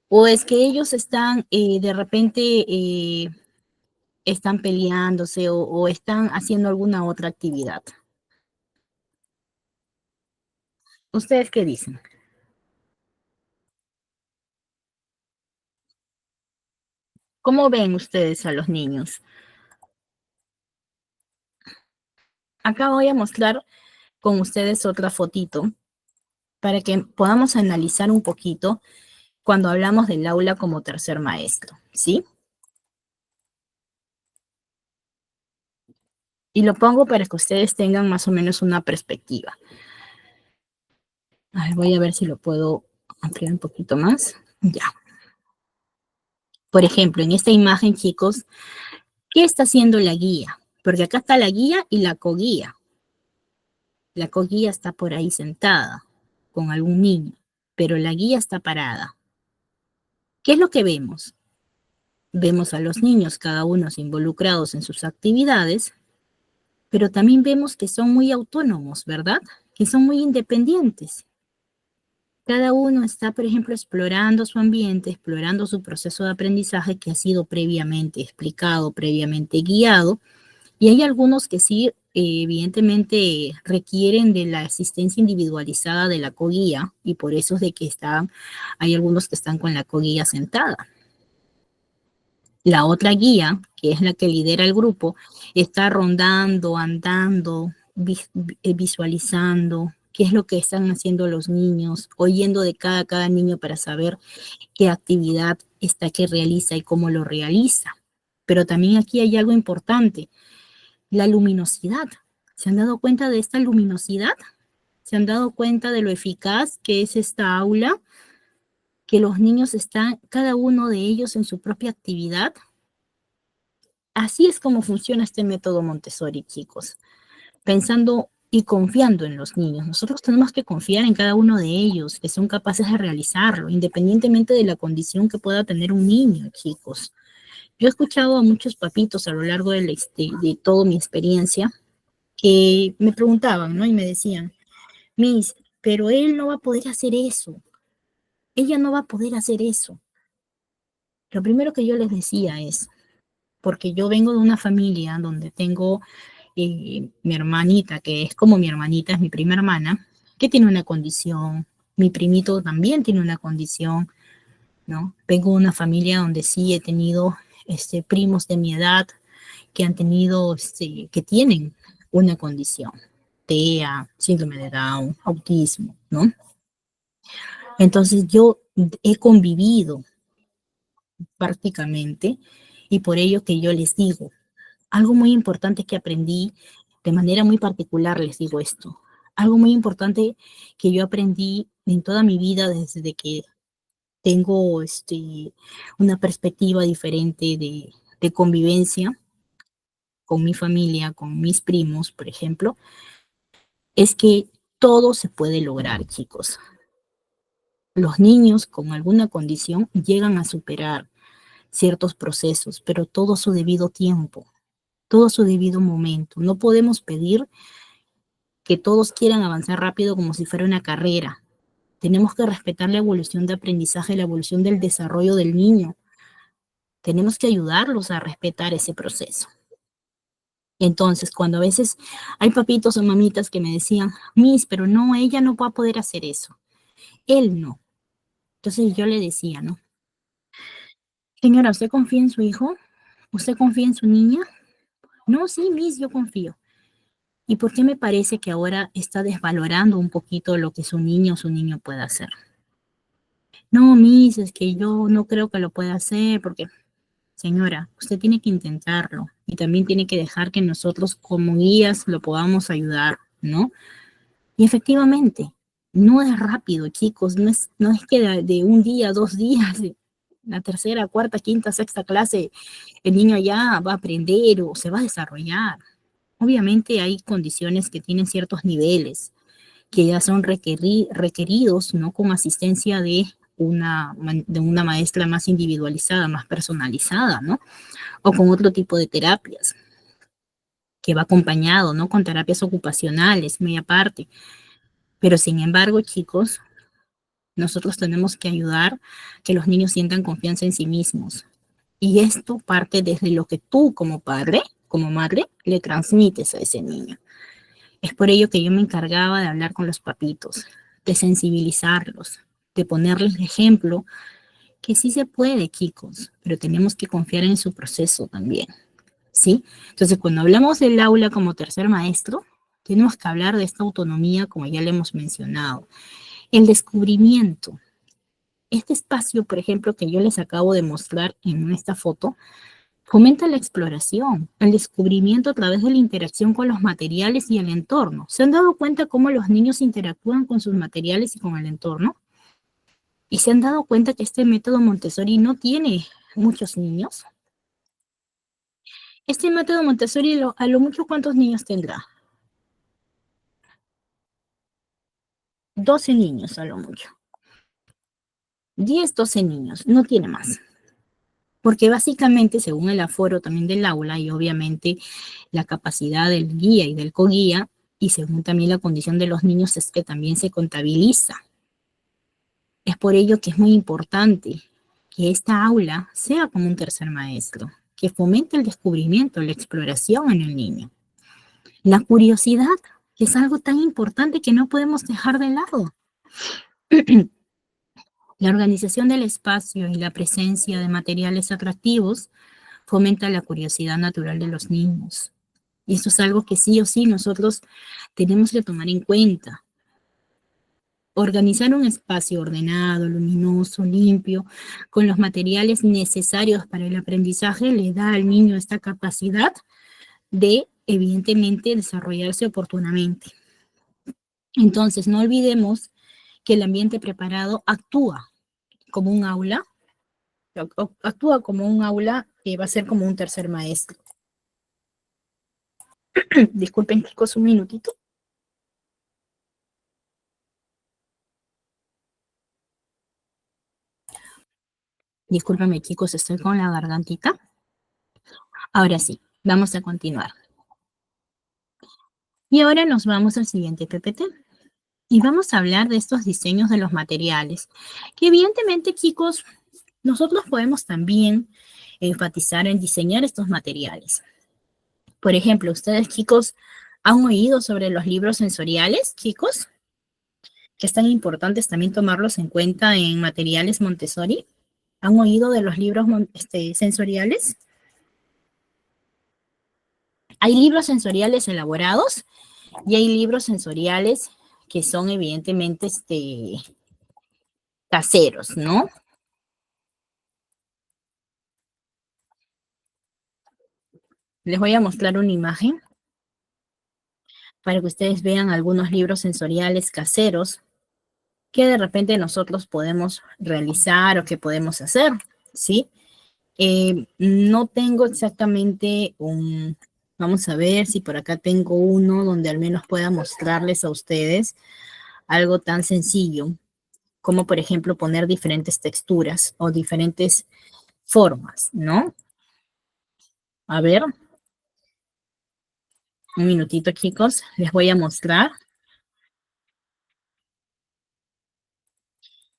O es que ellos están de repente están peleándose o están haciendo alguna otra actividad. ¿Ustedes qué dicen? ¿Cómo ven ustedes a los niños? Acá voy a mostrar con ustedes otra fotito para que podamos analizar un poquito cuando hablamos del aula como tercer maestro, ¿sí? Y lo pongo para que ustedes tengan más o menos una perspectiva. A ver, voy a ver si lo puedo ampliar un poquito más. Ya. Por ejemplo, en esta imagen, chicos, ¿qué está haciendo la guía? Porque acá está la guía y la coguía. La coguía está por ahí sentada con algún niño, pero la guía está parada. ¿Qué es lo que vemos? Vemos a los niños, cada uno involucrados en sus actividades, pero también vemos que son muy autónomos, ¿verdad? Que son muy independientes. Cada uno está, por ejemplo, explorando su ambiente, explorando su proceso de aprendizaje que ha sido previamente explicado, previamente guiado, y hay algunos que sí, evidentemente, requieren de la asistencia individualizada de la coguía, y por eso es de que hay algunos que están con la coguía sentada. La otra guía, que es la que lidera el grupo, está rondando, andando, visualizando qué es lo que están haciendo los niños, oyendo de cada niño para saber qué actividad está que realiza y cómo lo realiza. Pero también aquí hay algo importante, la luminosidad. ¿Se han dado cuenta de esta luminosidad? ¿Se han dado cuenta de lo eficaz que es esta aula? Que los niños están, cada uno de ellos en su propia actividad. Así es como funciona este método Montessori, chicos. Pensando y confiando en los niños. Nosotros tenemos que confiar en cada uno de ellos, que son capaces de realizarlo, independientemente de la condición que pueda tener un niño, chicos. Yo he escuchado a muchos papitos a lo largo de toda mi experiencia que me preguntaban, ¿no? Y me decían, Miss, pero él no va a poder hacer eso. Ella no va a poder hacer eso. Lo primero que yo les decía es, porque yo vengo de una familia donde tengo mi hermanita, que es como mi hermanita, es mi prima hermana, que tiene una condición, mi primito también tiene una condición, ¿no? Vengo de una familia donde sí he tenido primos de mi edad que han tenido, que tienen una condición, TEA, síndrome de Down, autismo, ¿no? Entonces yo he convivido prácticamente y por ello que yo les digo, algo muy importante que aprendí de manera muy particular, les digo esto, algo muy importante que yo aprendí en toda mi vida desde que tengo una perspectiva diferente de convivencia con mi familia, con mis primos, por ejemplo, es que todo se puede lograr, chicos. Los niños con alguna condición llegan a superar ciertos procesos, pero todo a su debido tiempo. todo a su debido momento. No podemos pedir que todos quieran avanzar rápido como si fuera una carrera. Tenemos que respetar la evolución de aprendizaje, la evolución del desarrollo del niño. Tenemos que ayudarlos a respetar ese proceso. Entonces, cuando a veces hay papitos o mamitas que me decían, Miss, pero no, ella no va a poder hacer eso. Él no. Entonces yo le decía, ¿no? Señora, ¿usted confía en su hijo? ¿Usted confía en su niña? No, sí, Miss, yo confío. ¿Y por qué me parece que ahora está desvalorando un poquito lo que su niño puede hacer? No, Miss, es que yo no creo que lo pueda hacer porque, señora, usted tiene que intentarlo y también tiene que dejar que nosotros como guías lo podamos ayudar, ¿no? Y efectivamente, no es rápido, chicos, no es que de un día, 2 días, de la tercera, cuarta, quinta, sexta clase, el niño ya va a aprender o se va a desarrollar. Obviamente hay condiciones que tienen ciertos niveles que ya son requeridos, ¿no? Con asistencia de una maestra más individualizada, más personalizada, ¿no? O con otro tipo de terapias que va acompañado, ¿no? Con terapias ocupacionales, muy aparte. Pero sin embargo, chicos, nosotros tenemos que ayudar que los niños sientan confianza en sí mismos. Y esto parte desde lo que tú como padre, como madre, le transmites a ese niño. Es por ello que yo me encargaba de hablar con los papitos, de sensibilizarlos, de ponerles de ejemplo que sí se puede, chicos, pero tenemos que confiar en su proceso también, ¿sí? Entonces, cuando hablamos del aula como tercer maestro, tenemos que hablar de esta autonomía, como ya le hemos mencionado. El descubrimiento. Este espacio, por ejemplo, que yo les acabo de mostrar en esta foto, fomenta la exploración, el descubrimiento a través de la interacción con los materiales y el entorno. ¿Se han dado cuenta cómo los niños interactúan con sus materiales y con el entorno? ¿Y se han dado cuenta que este método Montessori no tiene muchos niños? Este método Montessori, a lo mucho, ¿cuántos niños tendrá? 12 niños a lo mucho. 10, 12 niños, no tiene más. Porque básicamente, según el aforo también del aula y obviamente la capacidad del guía y del coguía, y según también la condición de los niños, es que también se contabiliza. Es por ello que es muy importante que esta aula sea como un tercer maestro, que fomente el descubrimiento, la exploración en el niño. La curiosidad, que es algo tan importante que no podemos dejar de lado. La organización del espacio y la presencia de materiales atractivos fomenta la curiosidad natural de los niños. Y esto es algo que sí o sí nosotros tenemos que tomar en cuenta. Organizar un espacio ordenado, luminoso, limpio, con los materiales necesarios para el aprendizaje, le da al niño esta capacidad de, evidentemente, desarrollarse oportunamente. Entonces, no olvidemos que el ambiente preparado como un aula, actúa como un aula que va a ser como un tercer maestro. Disculpen, chicos, un minutito. Discúlpame, chicos, estoy con la gargantita. Ahora sí, vamos a continuar. Y ahora nos vamos al siguiente PPT. Y vamos a hablar de estos diseños de los materiales, que evidentemente, chicos, nosotros podemos también enfatizar en diseñar estos materiales. Por ejemplo, ustedes, chicos, ¿han oído sobre los libros sensoriales, chicos? Que es tan importantes también tomarlos en cuenta en materiales Montessori. ¿Han oído de los libros sensoriales? Hay libros sensoriales elaborados y hay libros sensoriales que son evidentemente caseros, ¿no? Les voy a mostrar una imagen para que ustedes vean algunos libros sensoriales caseros que de repente nosotros podemos realizar o que podemos hacer, ¿sí? No tengo exactamente vamos a ver si por acá tengo uno donde al menos pueda mostrarles a ustedes algo tan sencillo como por ejemplo poner diferentes texturas o diferentes formas, ¿no? A ver, Un minutito, chicos, les voy a mostrar.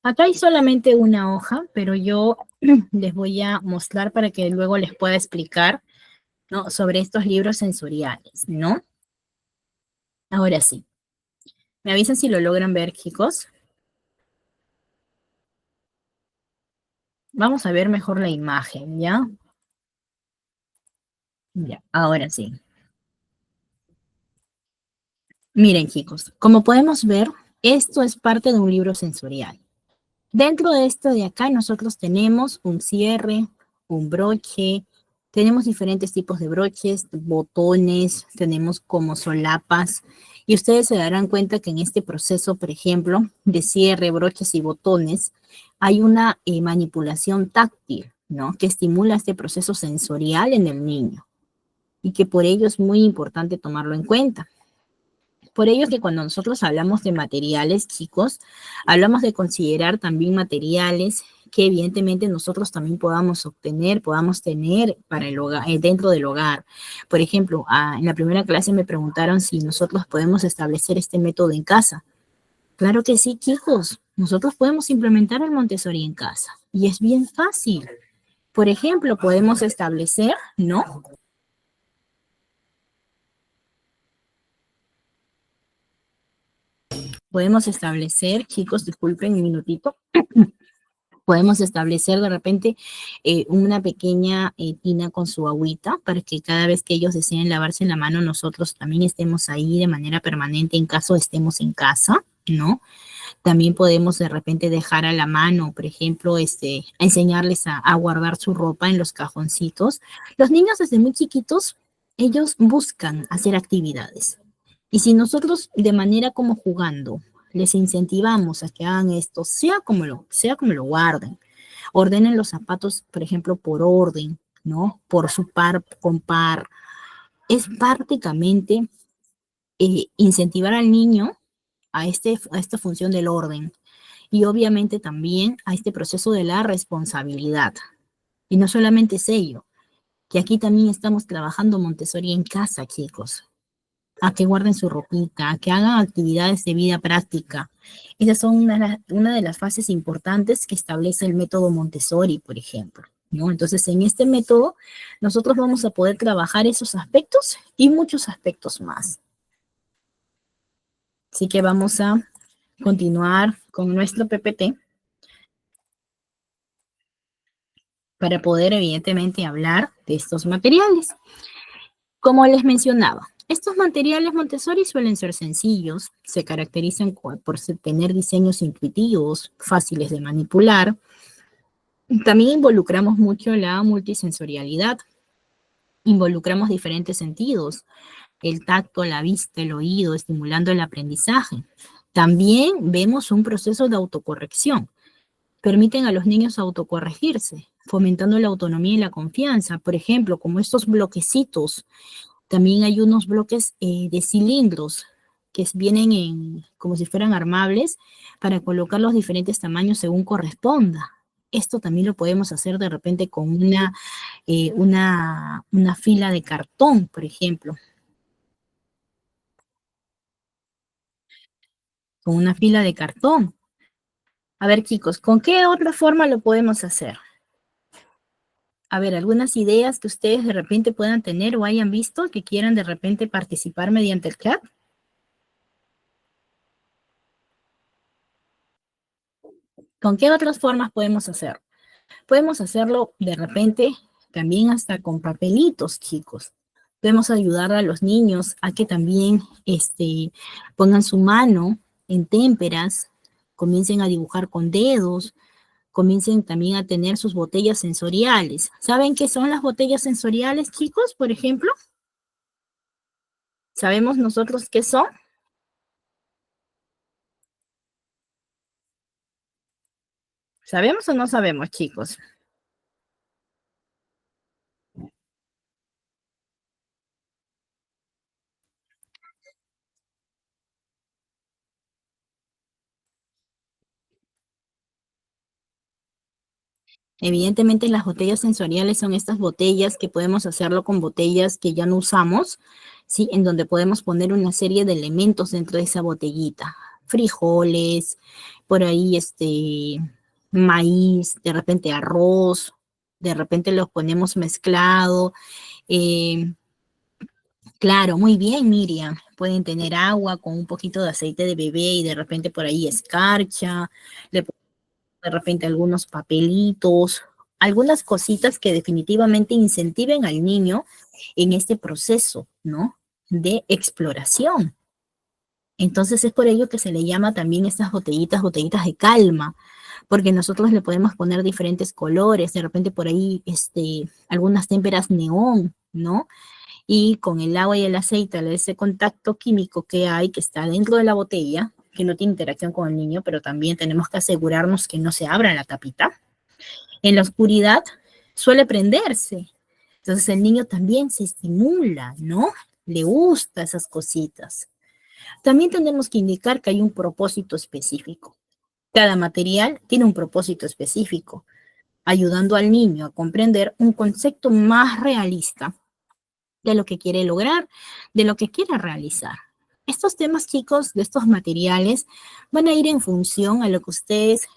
Acá hay solamente una hoja, pero yo les voy a mostrar para que luego les pueda explicar, ¿no? Sobre estos libros sensoriales, ¿no? Ahora sí. ¿Me avisan si lo logran ver, chicos? Vamos a ver mejor la imagen, ¿ya? Ya, ahora sí. Miren, chicos, como podemos ver, esto es parte de un libro sensorial. Dentro de esto de acá nosotros tenemos un cierre, un broche, tenemos diferentes tipos de broches, botones, tenemos como solapas y ustedes se darán cuenta que en este proceso, por ejemplo, de cierre, broches y botones, hay una manipulación táctil, ¿no? Que estimula este proceso sensorial en el niño y que por ello es muy importante tomarlo en cuenta. Por ello es que cuando nosotros hablamos de materiales, chicos, hablamos de considerar también materiales que evidentemente nosotros también podamos obtener, podamos tener para el hogar, dentro del hogar. Por ejemplo, en la primera clase me preguntaron si nosotros podemos establecer este método en casa. Claro que sí, chicos. Nosotros podemos implementar el Montessori en casa y es bien fácil. Por ejemplo, podemos establecer, ¿no? Podemos establecer, chicos, disculpen un minutito. Podemos establecer de repente una pequeña tina con su agüita para que cada vez que ellos deseen lavarse la mano, nosotros también estemos ahí de manera permanente en caso estemos en casa, ¿no? También podemos de repente dejar a la mano, por ejemplo, enseñarles a guardar su ropa en los cajoncitos. Los niños desde muy chiquitos, ellos buscan hacer actividades. Y si nosotros de manera como jugando les incentivamos a que hagan esto, sea como lo guarden, ordenen los zapatos, por ejemplo, por orden, ¿no? Por su par, con par. Es prácticamente incentivar al niño a esta función del orden y obviamente también a este proceso de la responsabilidad. Y no solamente es ello, que aquí también estamos trabajando Montessori en casa, chicos, a que guarden su ropita, a que hagan actividades de vida práctica. Esas son una de las fases importantes que establece el método Montessori, por ejemplo, ¿no? Entonces, en este método, nosotros vamos a poder trabajar esos aspectos y muchos aspectos más. Así que vamos a continuar con nuestro PPT para poder, evidentemente, hablar de estos materiales. Como les mencionaba, estos materiales Montessori suelen ser sencillos, se caracterizan por tener diseños intuitivos, fáciles de manipular. También involucramos mucho la multisensorialidad, involucramos diferentes sentidos, el tacto, la vista, el oído, estimulando el aprendizaje. También vemos un proceso de autocorrección. Permiten a los niños autocorregirse, fomentando la autonomía y la confianza. Por ejemplo, como estos bloquecitos. También hay unos bloques de cilindros que vienen como si fueran armables para colocar los diferentes tamaños según corresponda. Esto también lo podemos hacer de repente con una fila de cartón, por ejemplo. Con una fila de cartón. A ver, chicos, ¿con qué otra forma lo podemos hacer? A ver, algunas ideas que ustedes de repente puedan tener o hayan visto que quieran de repente participar mediante el chat. ¿Con qué otras formas podemos hacer? Podemos hacerlo de repente también hasta con papelitos, chicos. Podemos ayudar a los niños a que también pongan su mano en témperas, comiencen a dibujar con dedos, comiencen también a tener sus botellas sensoriales. ¿Saben qué son las botellas sensoriales, chicos, por ejemplo? ¿Sabemos nosotros qué son? ¿Sabemos o no sabemos, chicos? Evidentemente las botellas sensoriales son estas botellas que podemos hacerlo con botellas que ya no usamos, ¿sí? En donde podemos poner una serie de elementos dentro de esa botellita. Frijoles, por ahí maíz, de repente arroz, de repente los ponemos mezclado. eh, Claro, muy bien, Miriam. Pueden tener agua con un poquito de aceite de bebé y de repente por ahí escarcha, le ponen de repente algunos papelitos, algunas cositas que definitivamente incentiven al niño en este proceso, ¿no? De exploración. Entonces es por ello que se le llama también estas botellitas, botellitas de calma, porque nosotros le podemos poner diferentes colores, de repente por ahí, algunas témperas neón, ¿no? Y con el agua y el aceite, ese contacto químico que hay, que está dentro de la botella, que no tiene interacción con el niño, pero también tenemos que asegurarnos que no se abra la tapita. En la oscuridad suele prenderse. Entonces el niño también se estimula, ¿no? Le gusta esas cositas. También tenemos que indicar que hay un propósito específico. Cada material tiene un propósito específico, ayudando al niño a comprender un concepto más realista de lo que quiere lograr, de lo que quiere realizar. Estos temas, chicos, de estos materiales van a ir en función a lo que ustedes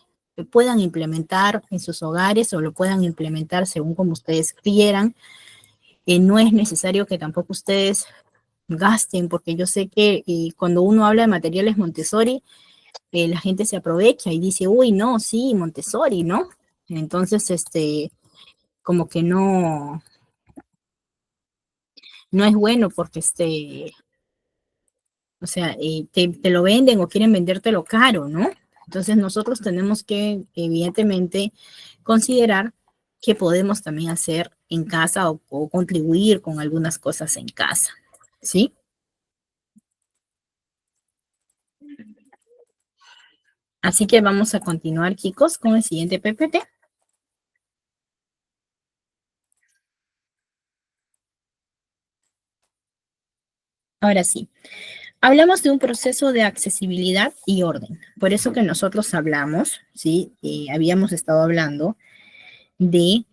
puedan implementar en sus hogares o lo puedan implementar según como ustedes quieran. No es necesario que tampoco ustedes gasten, porque yo sé que cuando uno habla de materiales Montessori, la gente se aprovecha y dice, uy, no, sí, Montessori, ¿no? Entonces, como que no es bueno porque o sea, te lo venden o quieren vendértelo caro, ¿no? Entonces nosotros tenemos que, evidentemente, considerar que podemos también hacer en casa o contribuir con algunas cosas en casa, ¿sí? Así que vamos a continuar, chicos, con el siguiente PPT. Ahora sí, hablamos de un proceso de accesibilidad y orden. Por eso que nosotros hablamos, ¿sí? Habíamos estado hablando de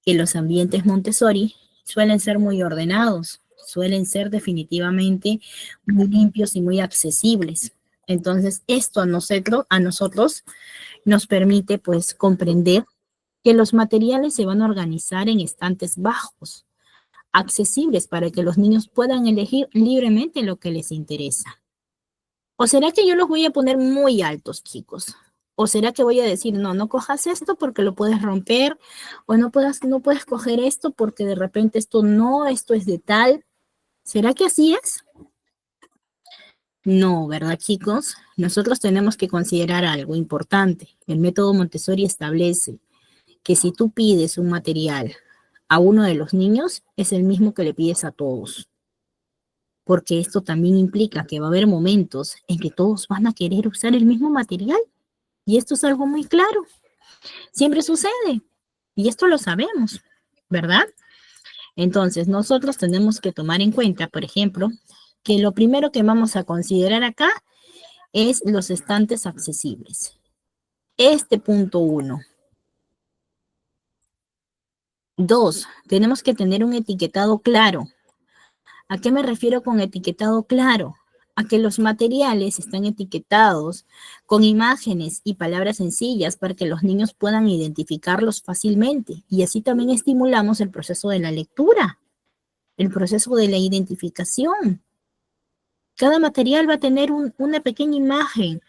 que los ambientes Montessori suelen ser muy ordenados, suelen ser definitivamente muy limpios y muy accesibles. Entonces, esto a nosotros nos permite pues comprender que los materiales se van a organizar en estantes bajos, accesibles para que los niños puedan elegir libremente lo que les interesa. ¿O será que yo los voy a poner muy altos, chicos? ¿O será que voy a decir, no, no cojas esto porque lo puedes romper? ¿O no puedes coger esto porque de repente esto no, esto es de tal? ¿Será que así es? No, ¿verdad, chicos? Nosotros tenemos que considerar algo importante. El método Montessori establece que si tú pides un material a uno de los niños, es el mismo que le pides a todos. Porque esto también implica que va a haber momentos en que todos van a querer usar el mismo material. Y esto es algo muy claro. Siempre sucede. Y esto lo sabemos, ¿verdad? Entonces, nosotros tenemos que tomar en cuenta, por ejemplo, que lo primero que vamos a considerar acá es los estantes accesibles. Este punto 1. 2, tenemos que tener un etiquetado claro. ¿A qué me refiero con etiquetado claro? A que los materiales están etiquetados con imágenes y palabras sencillas para que los niños puedan identificarlos fácilmente. Y así también estimulamos el proceso de la lectura, el proceso de la identificación. Cada material va a tener una pequeña imagen.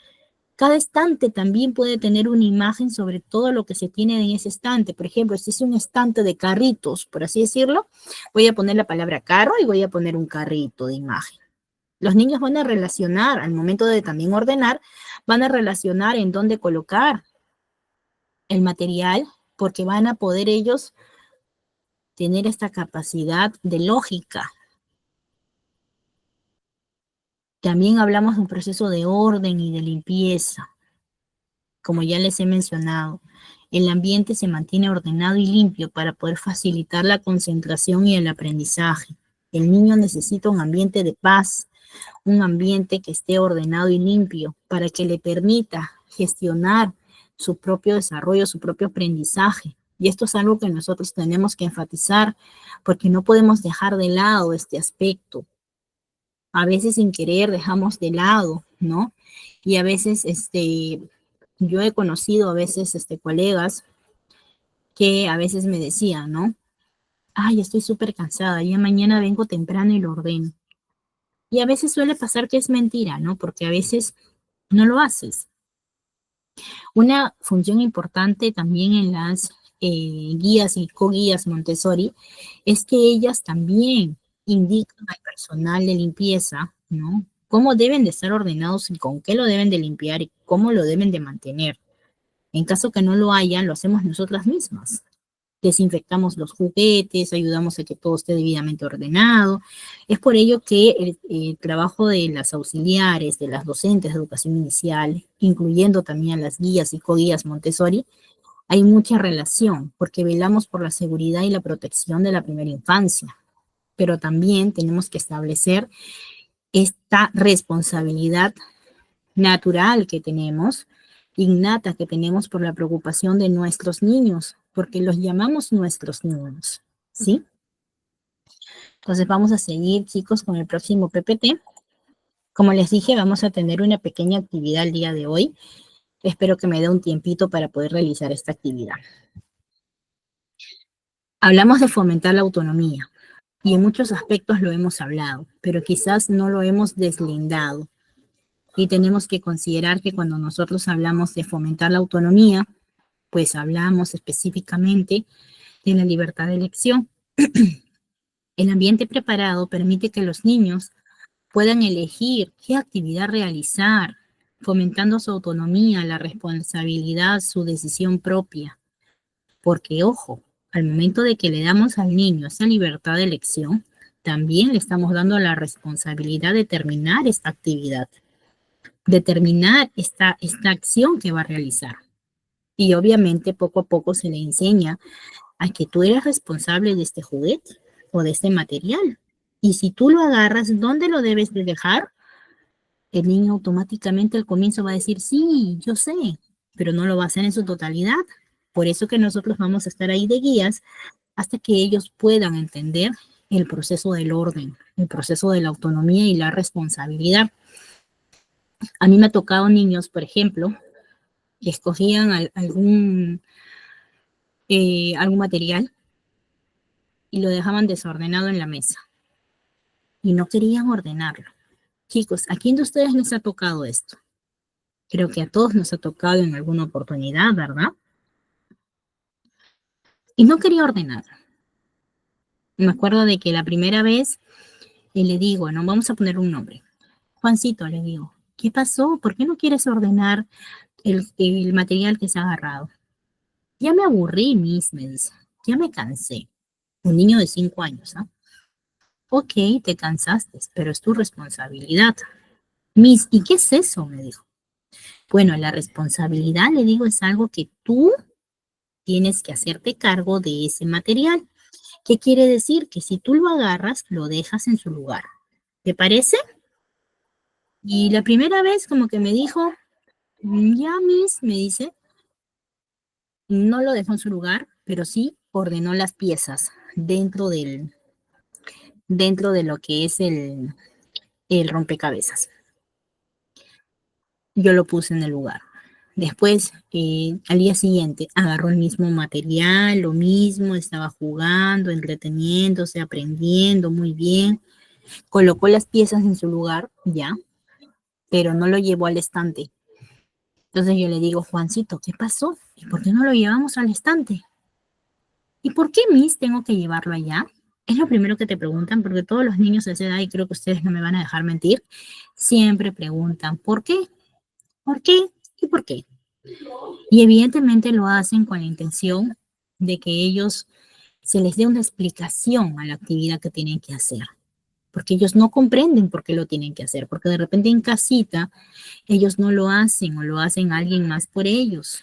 Cada estante también puede tener una imagen sobre todo lo que se tiene en ese estante. Por ejemplo, si es un estante de carritos, por así decirlo, voy a poner la palabra carro y voy a poner un carrito de imagen. Los niños van a relacionar, al momento de también ordenar, van a relacionar en dónde colocar el material, porque van a poder ellos tener esta capacidad de lógica. También hablamos de un proceso de orden y de limpieza. Como ya les he mencionado, el ambiente se mantiene ordenado y limpio para poder facilitar la concentración y el aprendizaje. El niño necesita un ambiente de paz, un ambiente que esté ordenado y limpio para que le permita gestionar su propio desarrollo, su propio aprendizaje. Y esto es algo que nosotros tenemos que enfatizar porque no podemos dejar de lado este aspecto. A veces sin querer dejamos de lado, ¿no? Y a veces, yo he conocido a veces, colegas que a veces me decían, ¿no? Ay, estoy súper cansada, ya mañana vengo temprano y lo ordeno. Y a veces suele pasar que es mentira, ¿no? Porque a veces no lo haces. Una función importante también en las guías y co-guías Montessori es que ellas también indican al personal de limpieza, ¿no? Cómo deben de estar ordenados y con qué lo deben de limpiar y cómo lo deben de mantener. En caso que no lo haya, lo hacemos nosotras mismas. Desinfectamos los juguetes, ayudamos a que todo esté debidamente ordenado. Es por ello que el trabajo de las auxiliares, de las docentes de educación inicial, incluyendo también las guías y co-guías Montessori, hay mucha relación, porque velamos por la seguridad y la protección de la primera infancia, pero también tenemos que establecer esta responsabilidad natural que tenemos, innata que tenemos por la preocupación de nuestros niños, porque los llamamos nuestros niños, ¿sí? Entonces vamos a seguir, chicos, con el próximo PPT. Como les dije, vamos a tener una pequeña actividad el día de hoy. Espero que me dé un tiempito para poder realizar esta actividad. Hablamos de fomentar la autonomía y en muchos aspectos lo hemos hablado, pero quizás no lo hemos deslindado. Y tenemos que considerar que cuando nosotros hablamos de fomentar la autonomía, pues hablamos específicamente de la libertad de elección. El ambiente preparado permite que los niños puedan elegir qué actividad realizar, fomentando su autonomía, la responsabilidad, su decisión propia. Porque, ojo, al momento de que le damos al niño esa libertad de elección, también le estamos dando la responsabilidad de terminar esta actividad, determinar esta acción que va a realizar. Y obviamente poco a poco se le enseña a que tú eres responsable de este juguete o de este material. Y si tú lo agarras, ¿dónde lo debes de dejar? El niño automáticamente al comienzo va a decir, sí, yo sé, pero no lo va a hacer en su totalidad. Por eso que nosotros vamos a estar ahí de guías hasta que ellos puedan entender el proceso del orden, el proceso de la autonomía y la responsabilidad. A mí me ha tocado niños, por ejemplo, que escogían algún material y lo dejaban desordenado en la mesa y no querían ordenarlo. Chicos, ¿a quién de ustedes les ha tocado esto? Creo que a todos nos ha tocado en alguna oportunidad, ¿verdad? Y no quería ordenar. Me acuerdo de que la primera vez le digo, no, vamos a poner un nombre. Juancito, le digo, ¿qué pasó? ¿Por qué no quieres ordenar el material que se ha agarrado? Ya me aburrí, Miss, me dice. Ya me cansé. Un niño de 5 años, ¿no? Ok, te cansaste, pero es tu responsabilidad. Miss, ¿y qué es eso? Me dijo. Bueno, la responsabilidad, le digo, es algo que tú tienes que hacerte cargo de ese material. ¿Qué quiere decir? Que si tú lo agarras, lo dejas en su lugar. ¿Te parece? Y la primera vez como que me dijo, ya, Miss, me dice, no lo dejó en su lugar, pero sí ordenó las piezas dentro de lo que es el rompecabezas. Yo lo puse en el lugar. Después, al día siguiente, agarró el mismo material, lo mismo, estaba jugando, entreteniéndose, aprendiendo muy bien. Colocó las piezas en su lugar, ya, pero no lo llevó al estante. Entonces yo le digo, Juancito, ¿qué pasó? ¿Y por qué no lo llevamos al estante? ¿Y por qué, Miss, tengo que llevarlo allá? Es lo primero que te preguntan, porque todos los niños de esa edad, y creo que ustedes no me van a dejar mentir, siempre preguntan, ¿por qué? ¿Por qué? ¿Y por qué? Y evidentemente lo hacen con la intención de que ellos se les dé una explicación a la actividad que tienen que hacer, porque ellos no comprenden por qué lo tienen que hacer, porque de repente en casita ellos no lo hacen o lo hacen alguien más por ellos.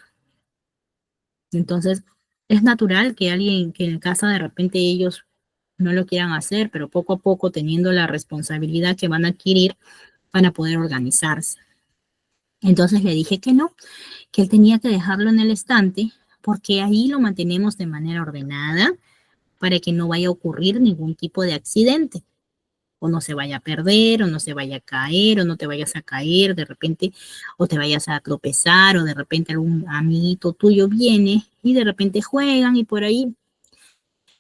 Entonces, es natural que alguien, que en casa de repente ellos no lo quieran hacer, pero poco a poco teniendo la responsabilidad que van a adquirir, van a poder organizarse. Entonces le dije que no, que él tenía que dejarlo en el estante porque ahí lo mantenemos de manera ordenada para que no vaya a ocurrir ningún tipo de accidente, o no se vaya a perder, o no se vaya a caer, o no te vayas a caer de repente, o te vayas a tropezar, o de repente algún amiguito tuyo viene y de repente juegan y por ahí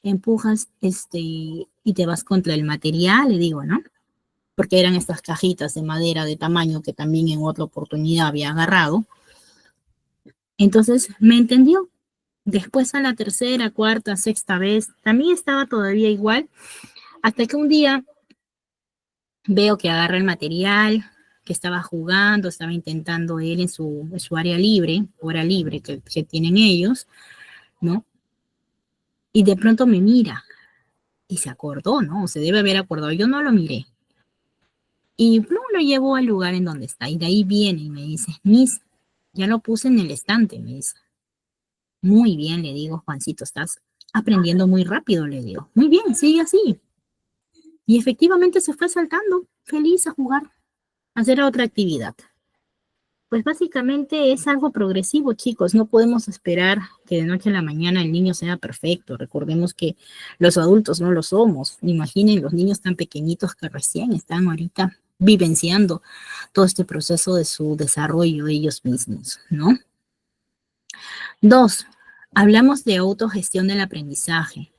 empujas y te vas contra el material, le digo, ¿no? Porque eran estas cajitas de madera de tamaño que también en otra oportunidad había agarrado. Entonces me entendió. Después a la tercera, cuarta, sexta vez, también estaba todavía igual, hasta que un día veo que agarra el material, que estaba jugando, estaba intentando él en su área libre, hora libre que tienen ellos, ¿no? Y de pronto me mira y se acordó, ¿no? Se debe haber acordado, yo no lo miré. Y plum, lo llevó al lugar en donde está. Y de ahí viene y me dice, Miss, ya lo puse en el estante, me dice. Muy bien, le digo, Juancito, estás aprendiendo muy rápido, le digo. Muy bien, sigue así. Y efectivamente se fue saltando, feliz a jugar, a hacer otra actividad. Pues básicamente es algo progresivo, chicos. No podemos esperar que de noche a la mañana el niño sea perfecto. Recordemos que los adultos no lo somos. Imaginen los niños tan pequeñitos que recién están ahorita vivenciando todo este proceso de su desarrollo ellos mismos, ¿no? 2, hablamos de autogestión del aprendizaje.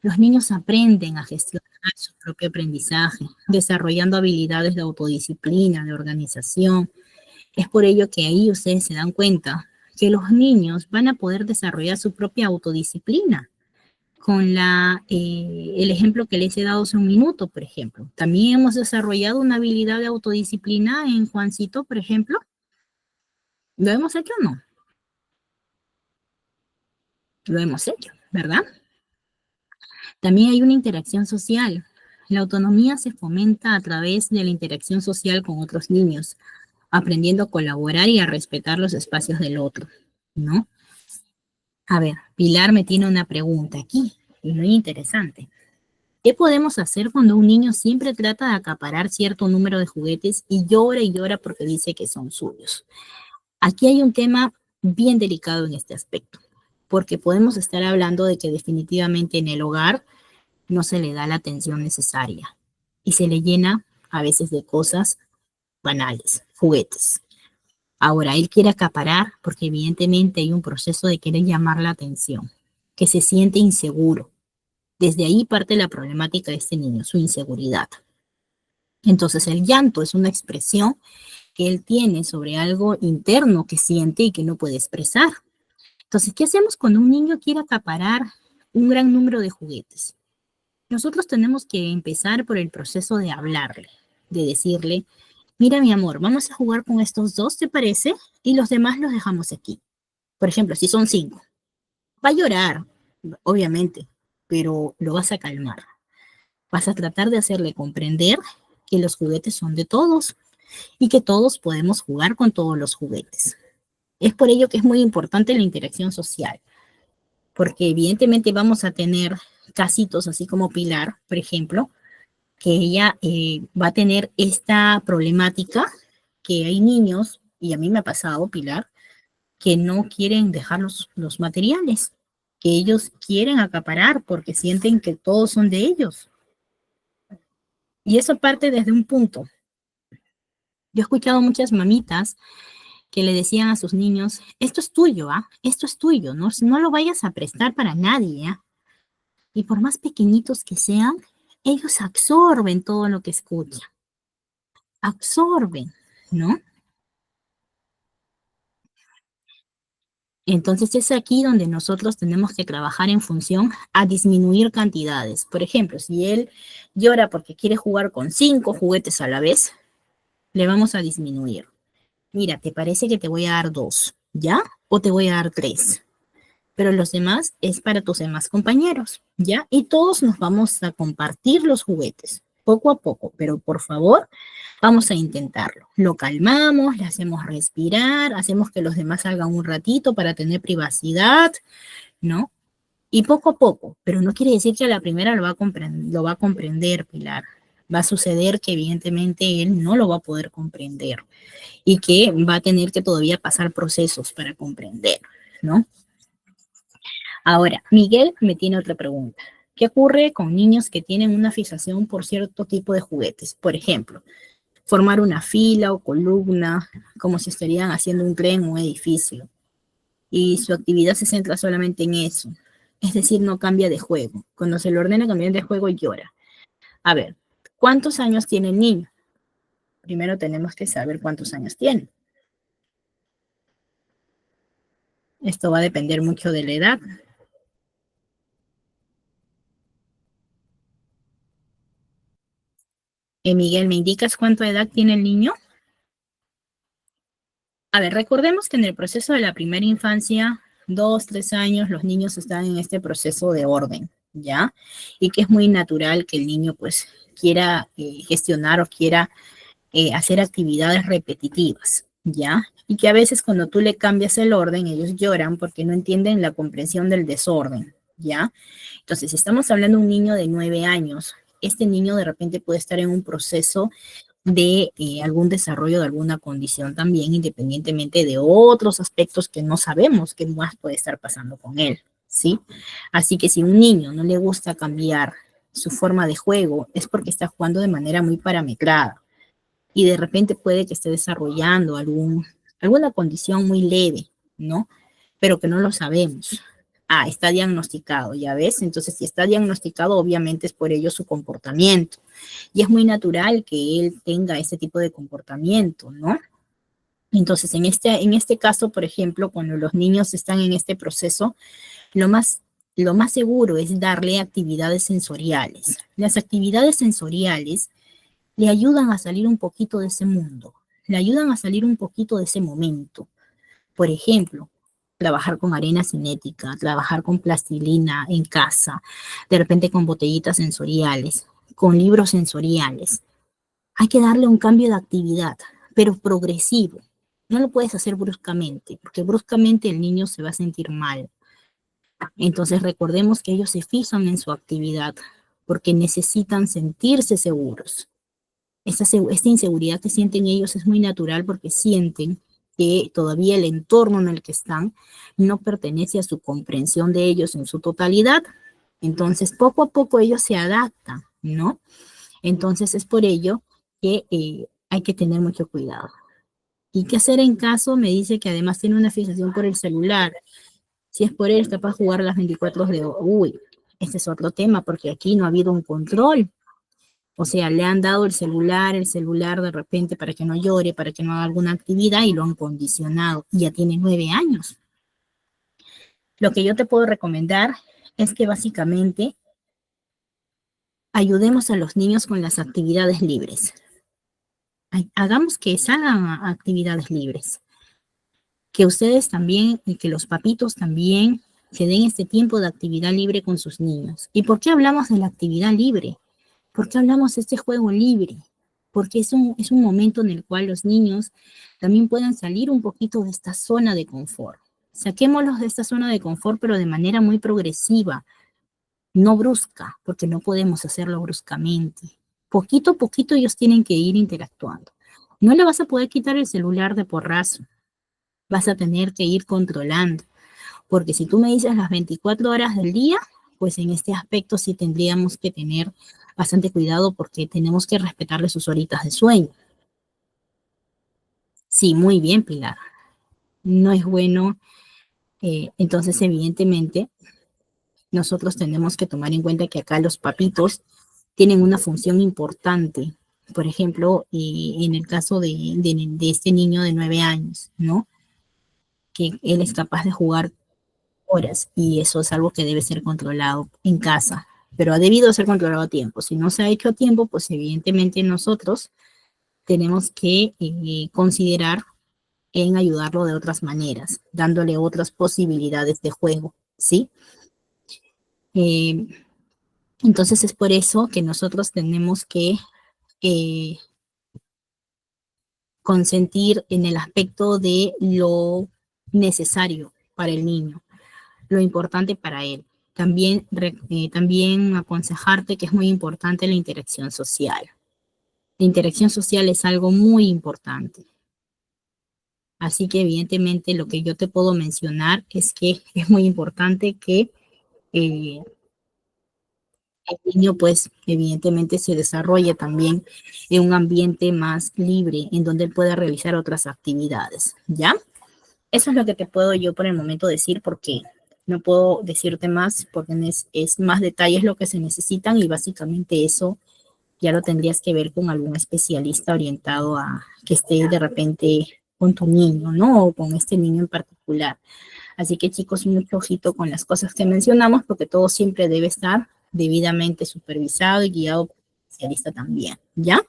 Los niños aprenden a gestionar su propio aprendizaje, desarrollando habilidades de autodisciplina, de organización. Es por ello que ahí ustedes se dan cuenta que los niños van a poder desarrollar su propia autodisciplina con el ejemplo que les he dado hace un minuto, por ejemplo. También hemos desarrollado una habilidad de autodisciplina en Juancito, por ejemplo. ¿Lo hemos hecho o no? Lo hemos hecho, ¿verdad? También hay una interacción social. La autonomía se fomenta a través de la interacción social con otros niños, aprendiendo a colaborar y a respetar los espacios del otro, ¿no? A ver, Pilar me tiene una pregunta aquí, y muy interesante. ¿Qué podemos hacer cuando un niño siempre trata de acaparar cierto número de juguetes y llora porque dice que son suyos? Aquí hay un tema bien delicado en este aspecto, porque podemos estar hablando de que definitivamente en el hogar no se le da la atención necesaria y se le llena a veces de cosas banales, juguetes. Ahora, él quiere acaparar porque evidentemente hay un proceso de querer llamar la atención, que se siente inseguro. Desde ahí parte la problemática de este niño, su inseguridad. Entonces, el llanto es una expresión que él tiene sobre algo interno que siente y que no puede expresar. Entonces, ¿qué hacemos cuando un niño quiere acaparar un gran número de juguetes? Nosotros tenemos que empezar por el proceso de hablarle, de decirle, mira mi amor, vamos a jugar con estos dos, ¿te parece? Y los demás los dejamos aquí. Por ejemplo, si son 5, va a llorar, obviamente, pero lo vas a calmar. Vas a tratar de hacerle comprender que los juguetes son de todos y que todos podemos jugar con todos los juguetes. Es por ello que es muy importante la interacción social, porque evidentemente vamos a tener casitos así como Pilar, por ejemplo, que ella va a tener esta problemática, que hay niños, y a mí me ha pasado, Pilar, que no quieren dejar los materiales, que ellos quieren acaparar porque sienten que todos son de ellos. Y eso parte desde un punto. Yo he escuchado muchas mamitas que le decían a sus niños, esto es tuyo, ¿ah? Esto es tuyo, no lo vayas a prestar para nadie, ¿ah? Y por más pequeñitos que sean, ellos absorben todo lo que escuchan, absorben, ¿no? Entonces es aquí donde nosotros tenemos que trabajar en función a disminuir cantidades. Por ejemplo, si él llora porque quiere jugar con 5 juguetes a la vez, le vamos a disminuir. Mira, ¿te parece que te voy a dar 2, ya? O te voy a dar 3. Pero los demás es para tus demás compañeros, ¿ya? Y todos nos vamos a compartir los juguetes, poco a poco, pero por favor, vamos a intentarlo. Lo calmamos, le hacemos respirar, hacemos que los demás salgan un ratito para tener privacidad, ¿no? Y poco a poco, pero no quiere decir que a la primera lo va a comprender, Pilar. Va a suceder que evidentemente él no lo va a poder comprender y que va a tener que todavía pasar procesos para comprender, ¿no? Ahora, Miguel me tiene otra pregunta. ¿Qué ocurre con niños que tienen una fijación por cierto tipo de juguetes? Por ejemplo, formar una fila o columna, como si estarían haciendo un tren o un edificio, y su actividad se centra solamente en eso. Es decir, no cambia de juego. Cuando se le ordena cambiar de juego, llora. A ver, ¿cuántos años tiene el niño? Primero tenemos que saber cuántos años tiene. Esto va a depender mucho de la edad. Miguel, ¿me indicas cuánta edad tiene el niño? A ver, recordemos que en el proceso de la primera infancia, 2, 3 años, los niños están en este proceso de orden, ¿ya? Y que es muy natural que el niño pues quiera gestionar o quiera hacer actividades repetitivas, ¿ya? Y que a veces cuando tú le cambias el orden, ellos lloran porque no entienden la comprensión del desorden, ¿ya? Entonces, si estamos hablando de un niño de 9 años, este niño de repente puede estar en un proceso de algún desarrollo de alguna condición también, independientemente de otros aspectos que no sabemos qué más puede estar pasando con él, ¿sí? Así que si a un niño no le gusta cambiar su forma de juego, es porque está jugando de manera muy parametrada y de repente puede que esté desarrollando alguna condición muy leve, ¿no? Pero que no lo sabemos. Ah, está diagnosticado, ¿ya ves? Entonces, si está diagnosticado, obviamente es por ello su comportamiento. Y es muy natural que él tenga este tipo de comportamiento, ¿no? Entonces, en este caso, por ejemplo, cuando los niños están en este proceso, lo más, lo más seguro es darle actividades sensoriales. Las actividades sensoriales le ayudan a salir un poquito de ese mundo, le ayudan a salir un poquito de ese momento. Por ejemplo, trabajar con arena cinética, trabajar con plastilina en casa, de repente con botellitas sensoriales, con libros sensoriales. Hay que darle un cambio de actividad, pero progresivo. No lo puedes hacer bruscamente, porque bruscamente el niño se va a sentir mal. Entonces recordemos que ellos se fijan en su actividad porque necesitan sentirse seguros. Esta inseguridad que sienten ellos es muy natural porque sienten que todavía el entorno en el que están no pertenece a su comprensión de ellos en su totalidad. Entonces, poco a poco ellos se adaptan, ¿no? Entonces, es por ello que hay que tener mucho cuidado. ¿Y qué hacer en caso? Me dice que además tiene una fijación por el celular. Si es por él, es capaz de jugar las 24 horas de... Uy, este es otro tema porque aquí no ha habido un control. O sea, le han dado el celular de repente para que no llore, para que no haga alguna actividad y lo han condicionado. Y ya tiene 9 años. Lo que yo te puedo recomendar es que básicamente ayudemos a los niños con las actividades libres. Hagamos que salgan a actividades libres. Que ustedes también y que los papitos también se den este tiempo de actividad libre con sus niños. ¿Y por qué hablamos de la actividad libre? ¿Por qué hablamos de este juego libre? Porque es un momento en el cual los niños también puedan salir un poquito de esta zona de confort. Saquémoslos de esta zona de confort, pero de manera muy progresiva, no brusca, porque no podemos hacerlo bruscamente. Poquito a poquito ellos tienen que ir interactuando. No le vas a poder quitar el celular de porrazo, vas a tener que ir controlando, porque si tú me dices las 24 horas del día, pues en este aspecto sí tendríamos que tener bastante cuidado porque tenemos que respetarle sus horitas de sueño. Sí, muy bien, Pilar. No es bueno, entonces evidentemente nosotros tenemos que tomar en cuenta que acá los papitos tienen una función importante. Por ejemplo, en el caso de este niño de 9 años, ¿no? Que él es capaz de jugar horas y eso es algo que debe ser controlado en casa, pero ha debido ser controlado a tiempo. Si no se ha hecho a tiempo, pues evidentemente nosotros tenemos que considerar en ayudarlo de otras maneras, dándole otras posibilidades de juego, ¿sí? Eh, entonces es por eso que nosotros tenemos que eh, consentir en el aspecto de lo necesario para el niño, lo importante para él. También aconsejarte que es muy importante la interacción social. La interacción social es algo muy importante. Así que evidentemente lo que yo te puedo mencionar es que es muy importante que el niño pues evidentemente se desarrolle también en un ambiente más libre en donde él pueda realizar otras actividades, ¿ya? Eso es lo que te puedo yo por el momento decir porque no puedo decirte más porque es más detalles lo que se necesitan y básicamente eso ya lo tendrías que ver con algún especialista orientado a que esté de repente con tu niño, ¿no? O con este niño en particular. Así que chicos, mucho ojito con las cosas que mencionamos porque todo siempre debe estar debidamente supervisado y guiado por un especialista también, ¿ya?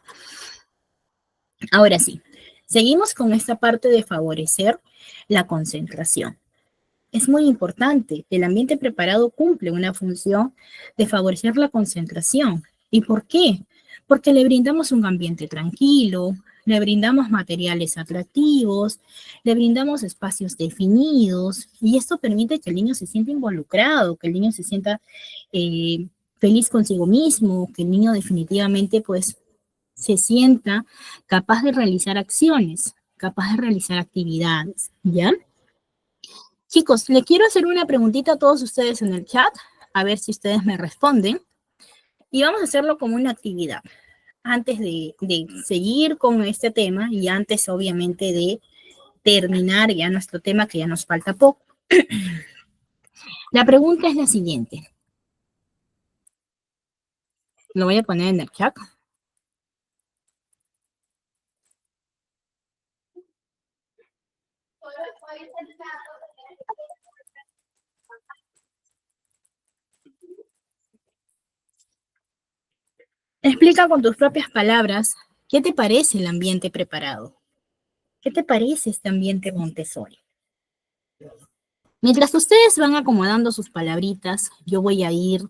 Ahora sí, seguimos con esta parte de favorecer la concentración. Es muy importante. El ambiente preparado cumple una función de favorecer la concentración. ¿Y por qué? Porque le brindamos un ambiente tranquilo, le brindamos materiales atractivos, le brindamos espacios definidos y esto permite que el niño se sienta involucrado, que el niño se sienta eh, feliz consigo mismo, que el niño definitivamente pues se sienta capaz de realizar acciones, capaz de realizar actividades, ¿ya? Chicos, le quiero hacer una preguntita a todos ustedes en el chat, a ver si ustedes me responden. Y vamos a hacerlo como una actividad. Antes de seguir con este tema y antes, obviamente, de terminar ya nuestro tema, que ya nos falta poco. La pregunta es la siguiente. Lo voy a poner en el chat. Explica con tus propias palabras qué te parece el ambiente preparado. ¿Qué te parece este ambiente Montessori? Mientras ustedes van acomodando sus palabritas, yo voy a ir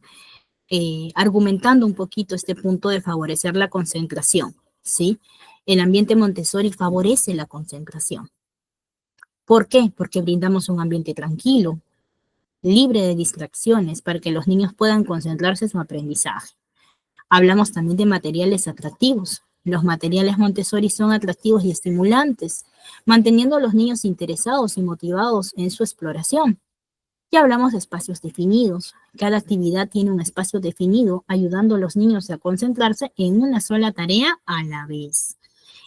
argumentando un poquito este punto de favorecer la concentración, ¿sí? El ambiente Montessori favorece la concentración. ¿Por qué? Porque brindamos un ambiente tranquilo, libre de distracciones, para que los niños puedan concentrarse en su aprendizaje. Hablamos también de materiales atractivos. Los materiales Montessori son atractivos y estimulantes, manteniendo a los niños interesados y motivados en su exploración. Ya hablamos de espacios definidos. Cada actividad tiene un espacio definido, ayudando a los niños a concentrarse en una sola tarea a la vez.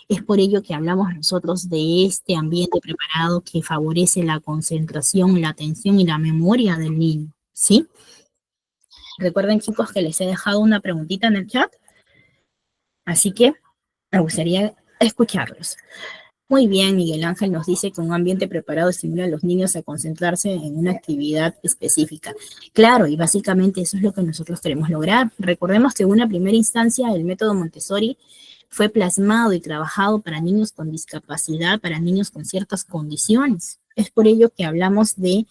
Es por ello que hablamos nosotros de este ambiente preparado que favorece la concentración, la atención y la memoria del niño, ¿sí? Recuerden, chicos, que les he dejado una preguntita en el chat, así que me gustaría escucharlos. Muy bien, Miguel Ángel nos dice que un ambiente preparado estimula a los niños a concentrarse en una actividad específica. Claro, y básicamente eso es lo que nosotros queremos lograr. Recordemos que en una primera instancia el método Montessori fue plasmado y trabajado para niños con discapacidad, para niños con ciertas condiciones. Es por ello que hablamos de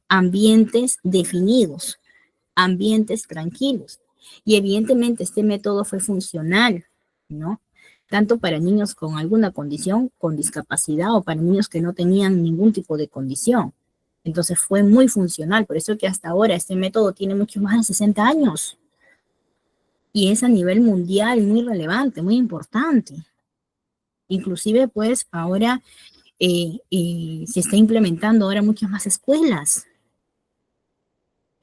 ambientes definidos, ambientes tranquilos. Y evidentemente este método fue funcional, ¿no? Tanto para niños con alguna condición, con discapacidad, o para niños que no tenían ningún tipo de condición. Entonces fue muy funcional, por eso que hasta ahora este método tiene mucho más de 60 años y es a nivel mundial muy relevante, muy importante. Inclusive pues ahora se está implementando ahora muchas más escuelas.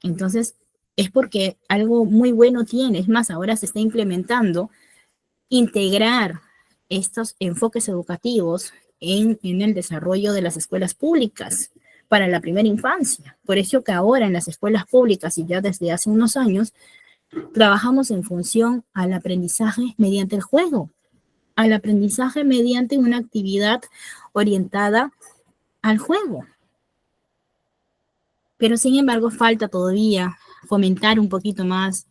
Entonces es porque algo muy bueno tiene, es más, ahora se está implementando integrar estos enfoques educativos en el desarrollo de las escuelas públicas para la primera infancia. Por eso que ahora en las escuelas públicas y ya desde hace unos años trabajamos en función al aprendizaje mediante el juego, al aprendizaje mediante una actividad orientada al juego. Pero sin embargo falta todavía fomentar un poquito más,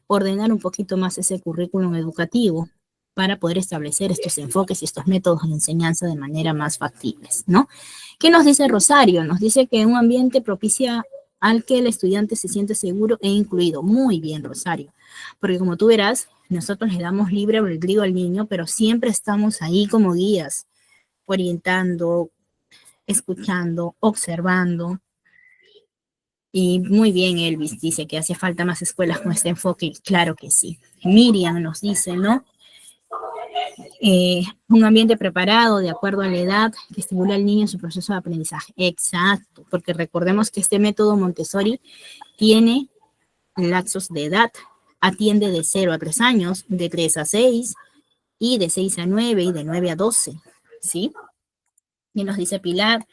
ordenar un poquito más ese currículum educativo para poder establecer estos enfoques y estos métodos de enseñanza de manera más factibles, ¿no? ¿Qué nos dice Rosario? Nos dice que un ambiente propicia al que el estudiante se siente seguro e incluido. Muy bien, Rosario, porque como tú verás, nosotros le damos libre albedrío al niño, pero siempre estamos ahí como guías, orientando, escuchando, observando. Y muy bien, Elvis dice que hace falta más escuelas con este enfoque. Claro que sí. Miriam nos dice, ¿no? Un ambiente preparado de acuerdo a la edad que estimula al niño en su proceso de aprendizaje. Exacto, porque recordemos que este método Montessori tiene lapsos de edad. Atiende de 0 a 3 años, de 3 a 6, y de 6 a 9, y de 9 a 12, ¿sí? Y nos dice Pilar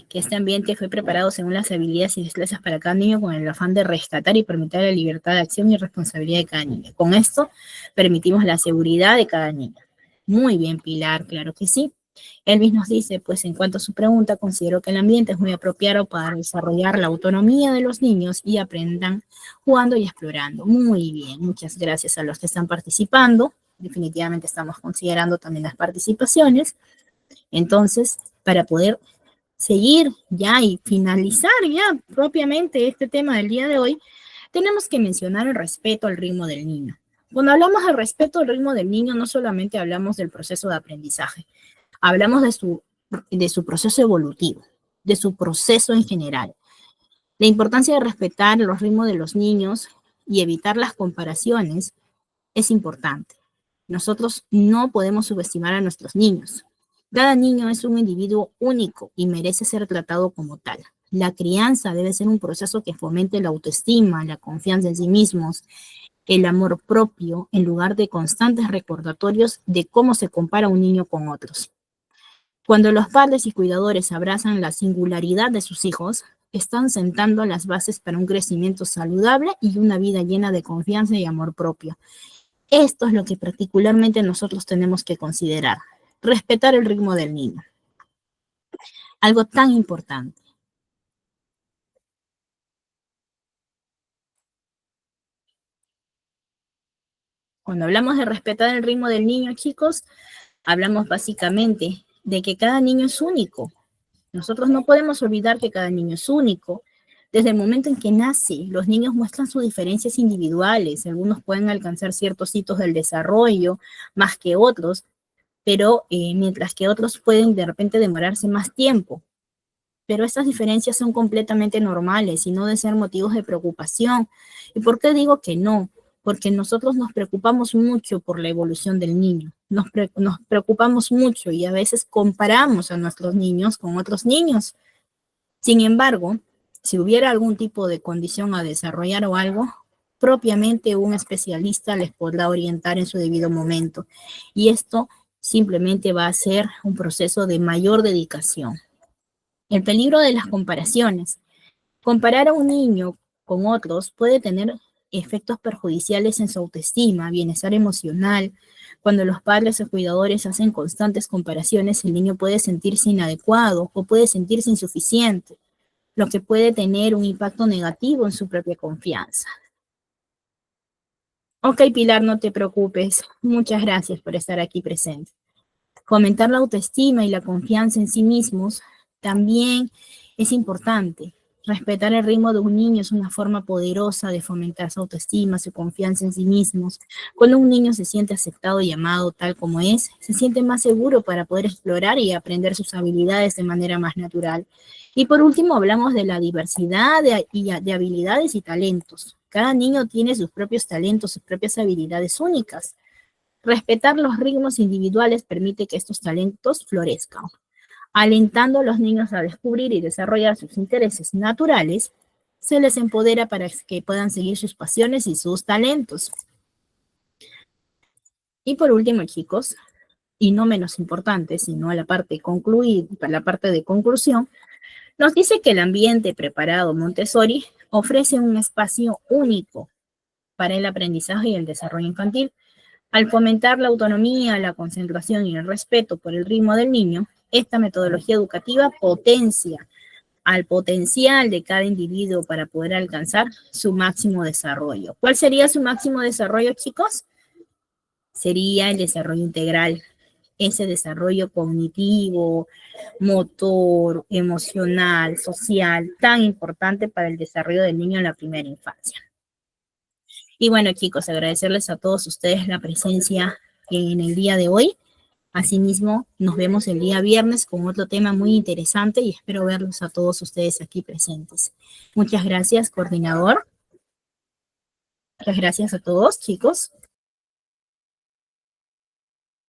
que este ambiente fue preparado según las habilidades y destrezas para cada niño con el afán de rescatar y permitir la libertad de acción y responsabilidad de cada niño. Con esto permitimos la seguridad de cada niño. Muy bien, Pilar, claro que sí. Elvis nos dice, pues en cuanto a su pregunta, considero que el ambiente es muy apropiado para desarrollar la autonomía de los niños y aprendan jugando y explorando. Muy bien, muchas gracias a los que están participando. Definitivamente estamos considerando también las participaciones. Entonces, para poder seguir ya y finalizar ya propiamente este tema del día de hoy, tenemos que mencionar el respeto al ritmo del niño. Cuando hablamos del respeto al ritmo del niño, no solamente hablamos del proceso de aprendizaje, hablamos de su proceso evolutivo, de su proceso en general. La importancia de respetar los ritmos de los niños y evitar las comparaciones es importante. Nosotros no podemos subestimar a nuestros niños. Cada niño es un individuo único y merece ser tratado como tal. La crianza debe ser un proceso que fomente la autoestima, la confianza en sí mismos, el amor propio, en lugar de constantes recordatorios de cómo se compara un niño con otros. Cuando los padres y cuidadores abrazan la singularidad de sus hijos, están sentando las bases para un crecimiento saludable y una vida llena de confianza y amor propio. Esto es lo que particularmente nosotros tenemos que considerar. Respetar el ritmo del niño. Algo tan importante. Cuando hablamos de respetar el ritmo del niño, chicos, hablamos básicamente de que cada niño es único. Nosotros no podemos olvidar que cada niño es único. Desde el momento en que nace, los niños muestran sus diferencias individuales. Algunos pueden alcanzar ciertos hitos del desarrollo más que otros, pero mientras que otros pueden de repente demorarse más tiempo. Pero estas diferencias son completamente normales y no de ser motivos de preocupación. ¿Y por qué digo que no? Porque nosotros nos preocupamos mucho por la evolución del niño. Nos preocupamos mucho y a veces comparamos a nuestros niños con otros niños. Sin embargo, si hubiera algún tipo de condición a desarrollar o algo, propiamente un especialista les podrá orientar en su debido momento. Y esto simplemente va a ser un proceso de mayor dedicación. El peligro de las comparaciones. Comparar a un niño con otros puede tener efectos perjudiciales en su autoestima, bienestar emocional. Cuando los padres o cuidadores hacen constantes comparaciones, el niño puede sentirse inadecuado o puede sentirse insuficiente, lo que puede tener un impacto negativo en su propia confianza. Ok, Pilar, no te preocupes. Muchas gracias por estar aquí presente. Fomentar la autoestima y la confianza en sí mismos también es importante. Respetar el ritmo de un niño es una forma poderosa de fomentar su autoestima, su confianza en sí mismos. Cuando un niño se siente aceptado y amado tal como es, se siente más seguro para poder explorar y aprender sus habilidades de manera más natural. Y por último, hablamos de la diversidad de habilidades y talentos. Cada niño tiene sus propios talentos, sus propias habilidades únicas. Respetar los ritmos individuales permite que estos talentos florezcan. Alentando a los niños a descubrir y desarrollar sus intereses naturales, se les empodera para que puedan seguir sus pasiones y sus talentos. Y por último, chicos, y no menos importante, sino la parte de conclusión, nos dice que el ambiente preparado Montessori ofrece un espacio único para el aprendizaje y el desarrollo infantil. Al fomentar la autonomía, la concentración y el respeto por el ritmo del niño, esta metodología educativa potencia al potencial de cada individuo para poder alcanzar su máximo desarrollo. ¿Cuál sería su máximo desarrollo, chicos? Sería el desarrollo integral, ese desarrollo cognitivo, motor, emocional, social, tan importante para el desarrollo del niño en la primera infancia. Y bueno, chicos, agradecerles a todos ustedes la presencia en el día de hoy. Asimismo, nos vemos el día viernes con otro tema muy interesante y espero verlos a todos ustedes aquí presentes. Muchas gracias, coordinador. Muchas gracias a todos, chicos.